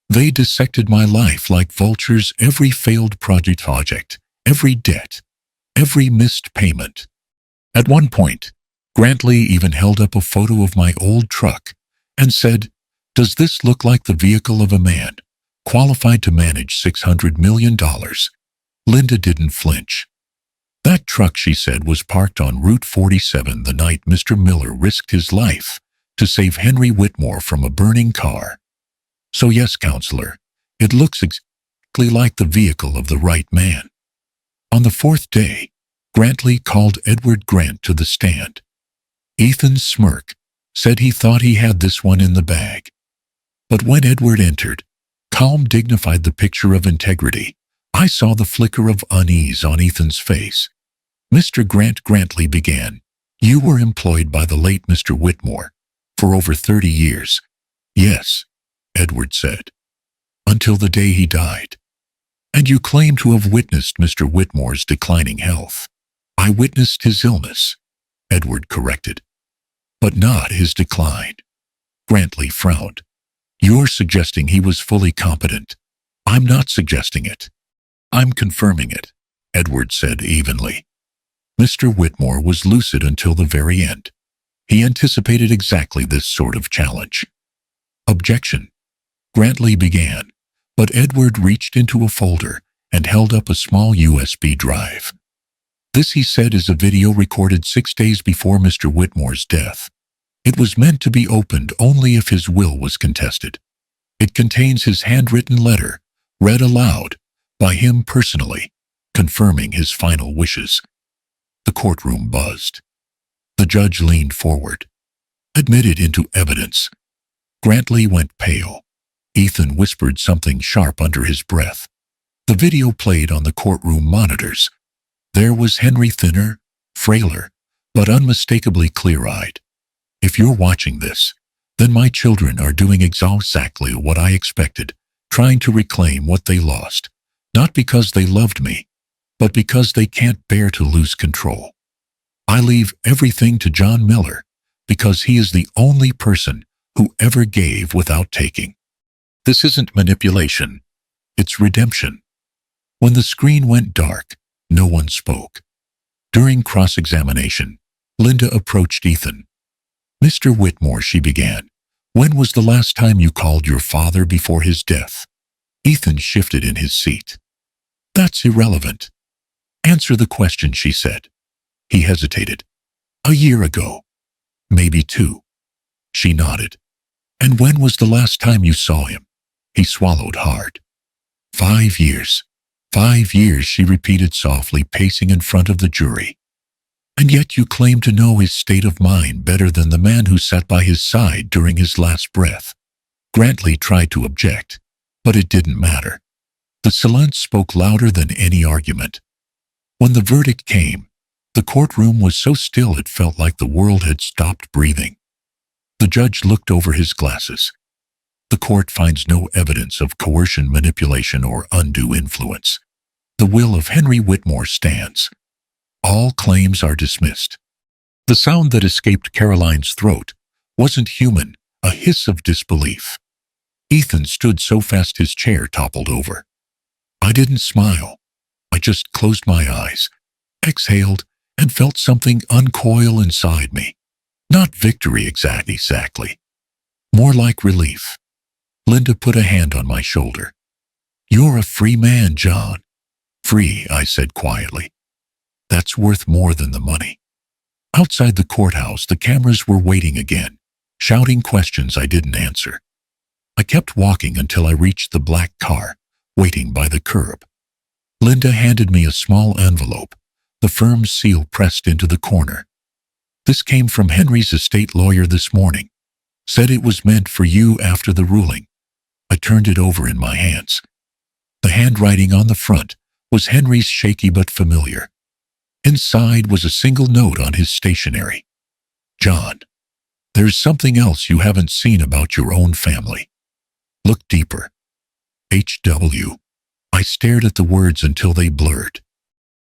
They dissected my life like vultures, every failed project, every debt, every missed payment. At one point, Grantley even held up a photo of my old truck and said, "Does this look like the vehicle of a man qualified to manage $600 million? Linda didn't flinch. "That truck," she said, "was parked on Route 47 the night Mr. Miller risked his life to save Henry Whitmore from a burning car. So yes, counselor, it looks exactly like the vehicle of the right man." On the fourth day, Grantley called Edward Grant to the stand. Ethan's smirk said he thought he had this one in the bag. But when Edward entered, calm, dignified, the picture of integrity, I saw the flicker of unease on Ethan's face. "Mr. Grant," Grantley began, "you were employed by the late Mr. Whitmore for over 30 years. "Yes," Edward said, "until the day he died." "And you claim to have witnessed Mr. Whitmore's declining health." "I witnessed his illness," Edward corrected, "but not his decline." Grantley frowned. "You're suggesting he was fully competent." "I'm not suggesting it. I'm confirming it," Edward said evenly. Mr. Whitmore was lucid until the very end. He anticipated exactly this sort of challenge. "Objection," Grantley began, but Edward reached into a folder and held up a small USB drive. "This," he said, "is a video recorded 6 days before Mr. Whitmore's death. It was meant to be opened only if his will was contested. It contains his handwritten letter, read aloud by him personally, confirming his final wishes." The courtroom buzzed. The judge leaned forward. "Admitted into evidence." Grantley went pale. Ethan whispered something sharp under his breath. The video played on the courtroom monitors. There was Henry, thinner, frailer, but unmistakably clear-eyed. "If you're watching this, then my children are doing exactly what I expected, trying to reclaim what they lost, not because they loved me, but because they can't bear to lose control. I leave everything to John Miller because he is the only person whoever gave without taking. This isn't manipulation, it's redemption. When the screen went dark, no one spoke. During cross-examination, Linda approached Ethan. "Mr. Whitmore," she began, "when was the last time you called your father before his death?" Ethan shifted in his seat. "That's irrelevant." "Answer the question," she said. He hesitated. "A year ago. Maybe 2. She nodded. "And when was the last time you saw him?" He swallowed hard. 5 years. 5 years, she repeated softly, pacing in front of the jury. "And yet you claim to know his state of mind better than the man who sat by his side during his last breath." Grantley tried to object, but it didn't matter. The silence spoke louder than any argument. When the verdict came, the courtroom was so still it felt like the world had stopped breathing. The judge looked over his glasses. "The court finds no evidence of coercion, manipulation, or undue influence. The will of Henry Whitmore stands. All claims are dismissed." The sound that escaped Caroline's throat wasn't human, a hiss of disbelief. Ethan stood so fast his chair toppled over. I didn't smile. I just closed my eyes, exhaled, and felt something uncoil inside me. Not victory exactly. More like relief. Linda put a hand on my shoulder. "You're a free man, John." "Free," I said quietly. "That's worth more than the money." Outside the courthouse, the cameras were waiting again, shouting questions I didn't answer. I kept walking until I reached the black car, waiting by the curb. Linda handed me a small envelope, the firm's seal pressed into the corner. "This came from Henry's estate lawyer this morning. Said it was meant for you after the ruling." I turned it over in my hands. The handwriting on the front was Henry's, shaky but familiar. Inside was a single note on his stationery. "John, there's something else you haven't seen about your own family. Look deeper. H.W." I stared at the words until they blurred.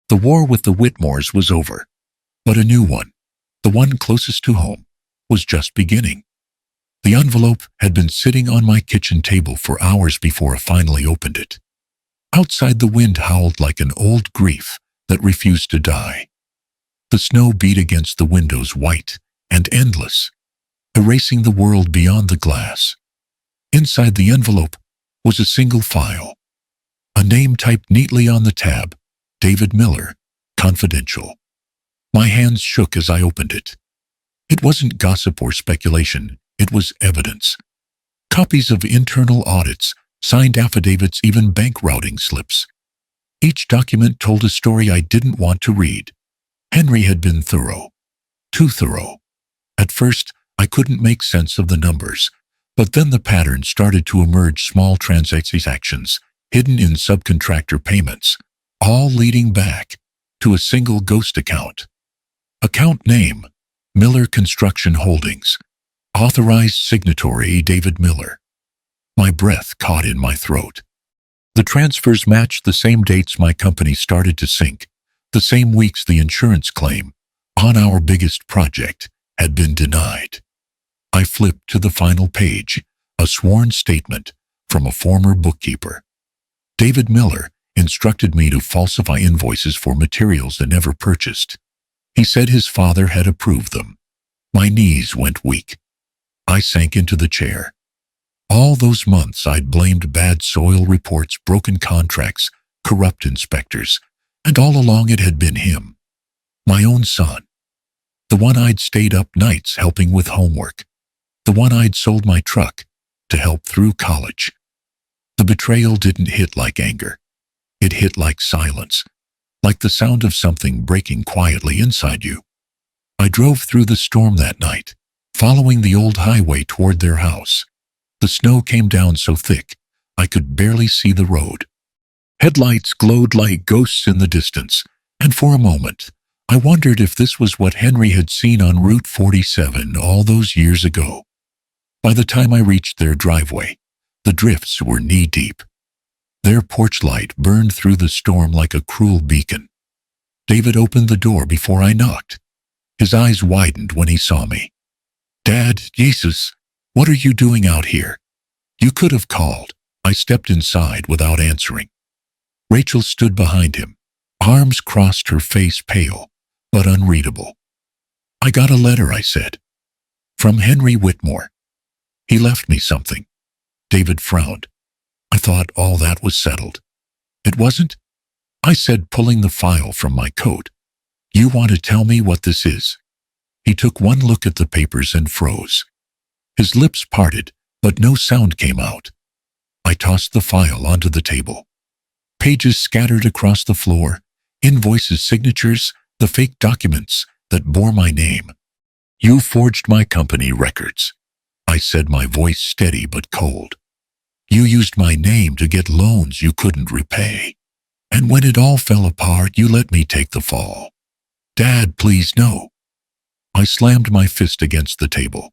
The war with the Whitmores was over, but a new one, the one closest to home, was just beginning. The envelope had been sitting on my kitchen table for hours before I finally opened it. Outside, the wind howled like an old grief that refused to die. The snow beat against the windows, white and endless, erasing the world beyond the glass. Inside the envelope was a single file. A name typed neatly on the tab, David Miller, confidential. My hands shook as I opened it. It wasn't gossip or speculation, it was evidence. Copies of internal audits, signed affidavits, even bank routing slips. Each document told a story I didn't want to read. Henry had been thorough. Too thorough. At first, I couldn't make sense of the numbers, but then the pattern started to emerge: small transactions, hidden in subcontractor payments, all leading back to a single ghost account. Account name, Miller Construction Holdings. Authorized signatory, David Miller. My breath caught in my throat. The transfers matched the same dates my company started to sink, the same weeks the insurance claim on our biggest project had been denied. I flipped to the final page, a sworn statement from a former bookkeeper. David Miller instructed me to falsify invoices for materials they never purchased. He said his father had approved them. My knees went weak. I sank into the chair. All those months I'd blamed bad soil reports, broken contracts, corrupt inspectors, and all along it had been him. My own son. The one I'd stayed up nights helping with homework. The one I'd sold my truck to help through college. The betrayal didn't hit like anger. It hit like silence, like the sound of something breaking quietly inside you. I drove through the storm that night, following the old highway toward their house. The snow came down so thick, I could barely see the road. Headlights glowed like ghosts in the distance, and for a moment, I wondered if this was what Henry had seen on Route 47 all those years ago. By the time I reached their driveway, the drifts were knee-deep. Their porch light burned through the storm like a cruel beacon. David opened the door before I knocked. His eyes widened when he saw me. "Dad, Jesus," What are you doing out here? You could have called. I stepped inside without answering. Rachel stood behind him, arms crossed, her face pale, but unreadable. I got a letter, I said. From Henry Whitmore. He left me something. David frowned. I thought all that was settled. It wasn't? I said, pulling the file from my coat. You want to tell me what this is? He took one look at the papers and froze. His lips parted, but no sound came out. I tossed the file onto the table. Pages scattered across the floor, invoices, signatures, the fake documents that bore my name. You forged my company records, I said, my voice steady but cold. You used my name to get loans you couldn't repay. And when it all fell apart, you let me take the fall. Dad, please, no. I slammed my fist against the table.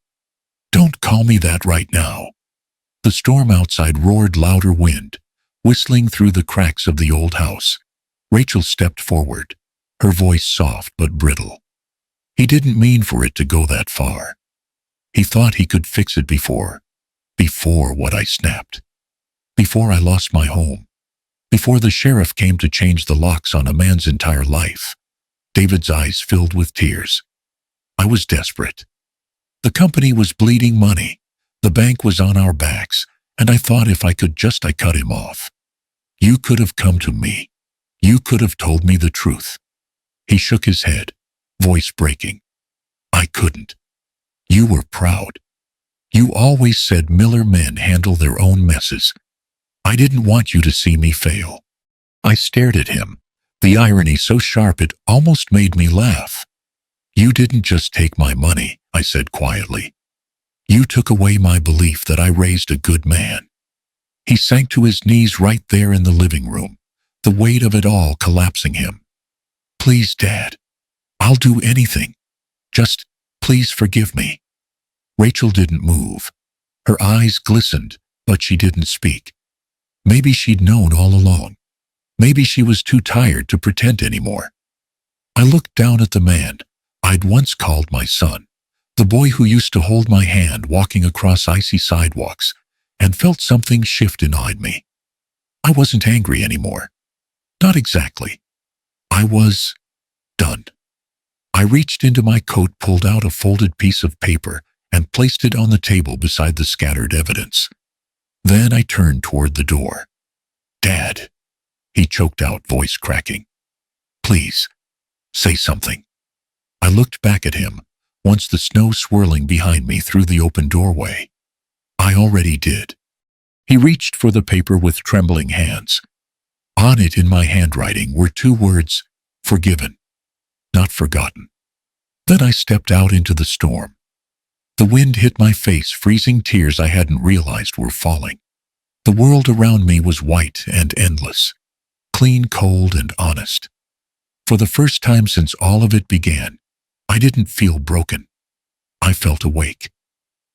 Don't call me that right now. The storm outside roared louder wind, whistling through the cracks of the old house. Rachel stepped forward, her voice soft but brittle. He didn't mean for it to go that far. He thought he could fix it before what I snapped. Before I lost my home. Before the sheriff came to change the locks on a man's entire life. David's eyes filled with tears. I was desperate. The company was bleeding money. The bank was on our backs, and I thought if I could just, I cut him off. You could have come to me. You could have told me the truth. He shook his head, voice breaking. I couldn't. You were proud. You always said Miller men handle their own messes. I didn't want you to see me fail. I stared at him, the irony so sharp it almost made me laugh. You didn't just take my money, I said quietly. You took away my belief that I raised a good man. He sank to his knees right there in the living room, the weight of it all collapsing him. Please, Dad. I'll do anything. Just, please forgive me. Rachel didn't move. Her eyes glistened, but she didn't speak. Maybe she'd known all along. Maybe she was too tired to pretend anymore. I looked down at the man I'd once called my son, the boy who used to hold my hand walking across icy sidewalks, and felt something shift inside me. I wasn't angry anymore. Not exactly. I was done. I reached into my coat, pulled out a folded piece of paper, and placed it on the table beside the scattered evidence. Then I turned toward the door. Dad, he choked out, voice cracking. Please, say something. I looked back at him, once the snow swirling behind me through the open doorway. I already did. He reached for the paper with trembling hands. On it, in my handwriting, were two words, forgiven, not forgotten. Then I stepped out into the storm. The wind hit my face, freezing tears I hadn't realized were falling. The world around me was white and endless, clean, cold, and honest. For the first time since all of it began, I didn't feel broken. I felt awake.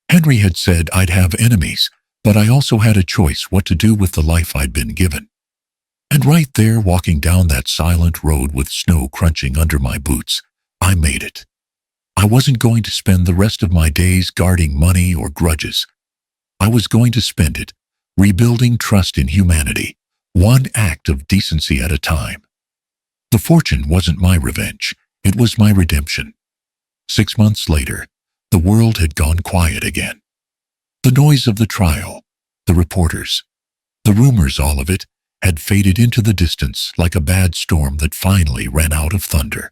Henry had said I'd have enemies, but I also had a choice what to do with the life I'd been given. And right there, walking down that silent road with snow crunching under my boots, I made it. I wasn't going to spend the rest of my days guarding money or grudges. I was going to spend it rebuilding trust in humanity, one act of decency at a time. The fortune wasn't my revenge, it was my redemption. 6 months later, the world had gone quiet again. The noise of the trial, the reporters, the rumors, all of it had faded into the distance like a bad storm that finally ran out of thunder.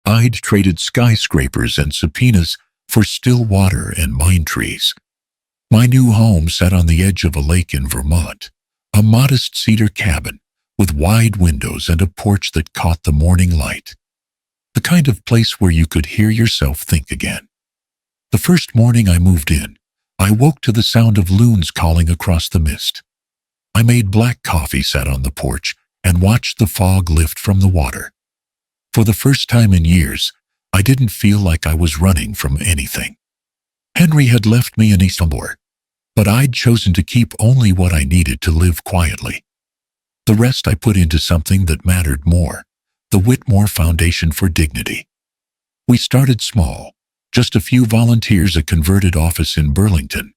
I'd traded skyscrapers and subpoenas for still water and pine trees. My new home sat on the edge of a lake in Vermont, a modest cedar cabin with wide windows and a porch that caught the morning light. The kind of place where you could hear yourself think again. The first morning I moved in, I woke to the sound of loons calling across the mist. I made black coffee, sat on the porch, and watched the fog lift from the water. For the first time in years, I didn't feel like I was running from anything. Henry had left me in Istanbul, but I'd chosen to keep only what I needed to live quietly. The rest I put into something that mattered more, the Whitmore Foundation for Dignity. We started small, just a few volunteers, a converted office in Burlington,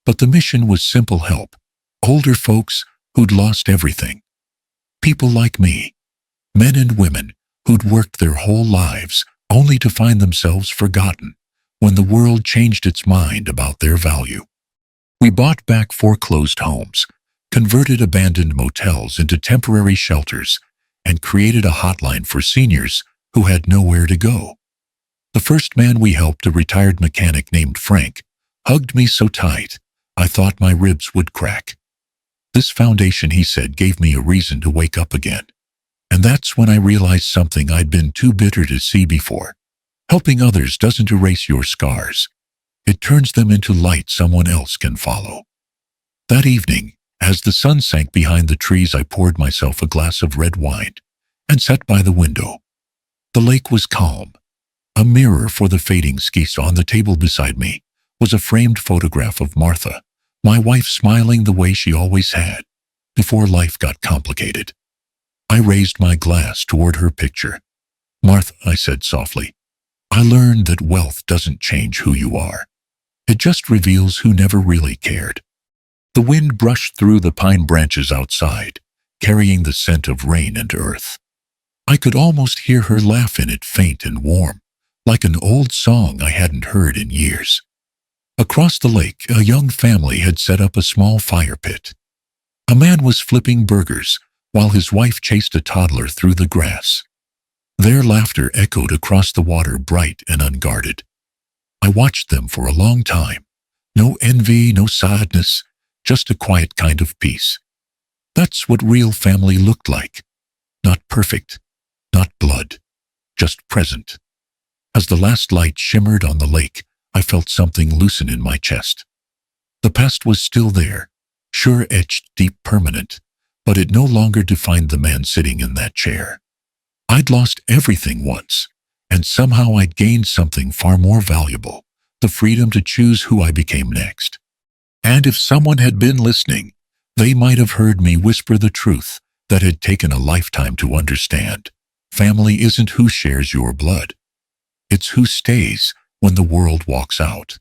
But the mission was simple help. Older folks who'd lost everything. People like me. Men and women who'd worked their whole lives only to find themselves forgotten when the world changed its mind about their value. We bought back foreclosed homes, converted abandoned motels into temporary shelters, and created a hotline for seniors who had nowhere to go. The first man we helped, a retired mechanic named Frank, hugged me so tight I thought my ribs would crack. This foundation, he said, gave me a reason to wake up again. And that's when I realized something I'd been too bitter to see before. Helping others doesn't erase your scars. It turns them into light someone else can follow. That evening, as the sun sank behind the trees, I poured myself a glass of red wine and sat by the window. The lake was calm. A mirror for the fading skis. On the table beside me was a framed photograph of Martha, my wife, smiling the way she always had before life got complicated. I raised my glass toward her picture. "Martha," I said softly, "I learned that wealth doesn't change who you are. It just reveals who never really cared." The wind brushed through the pine branches outside, carrying the scent of rain and earth. I could almost hear her laugh in it, faint and warm, like an old song I hadn't heard in years. Across the lake, a young family had set up a small fire pit. A man was flipping burgers while his wife chased a toddler through the grass. Their laughter echoed across the water, bright and unguarded. I watched them for a long time. No envy, no sadness, just a quiet kind of peace. That's what real family looked like. Not perfect, not blood, just present. As the last light shimmered on the lake, I felt something loosen in my chest. The past was still there, sure, etched deep, permanent, but it no longer defined the man sitting in that chair. I'd lost everything once, and somehow I'd gained something far more valuable, the freedom to choose who I became next. And if someone had been listening, they might have heard me whisper the truth that had taken a lifetime to understand. Family isn't who shares your blood. It's who stays when the world walks out.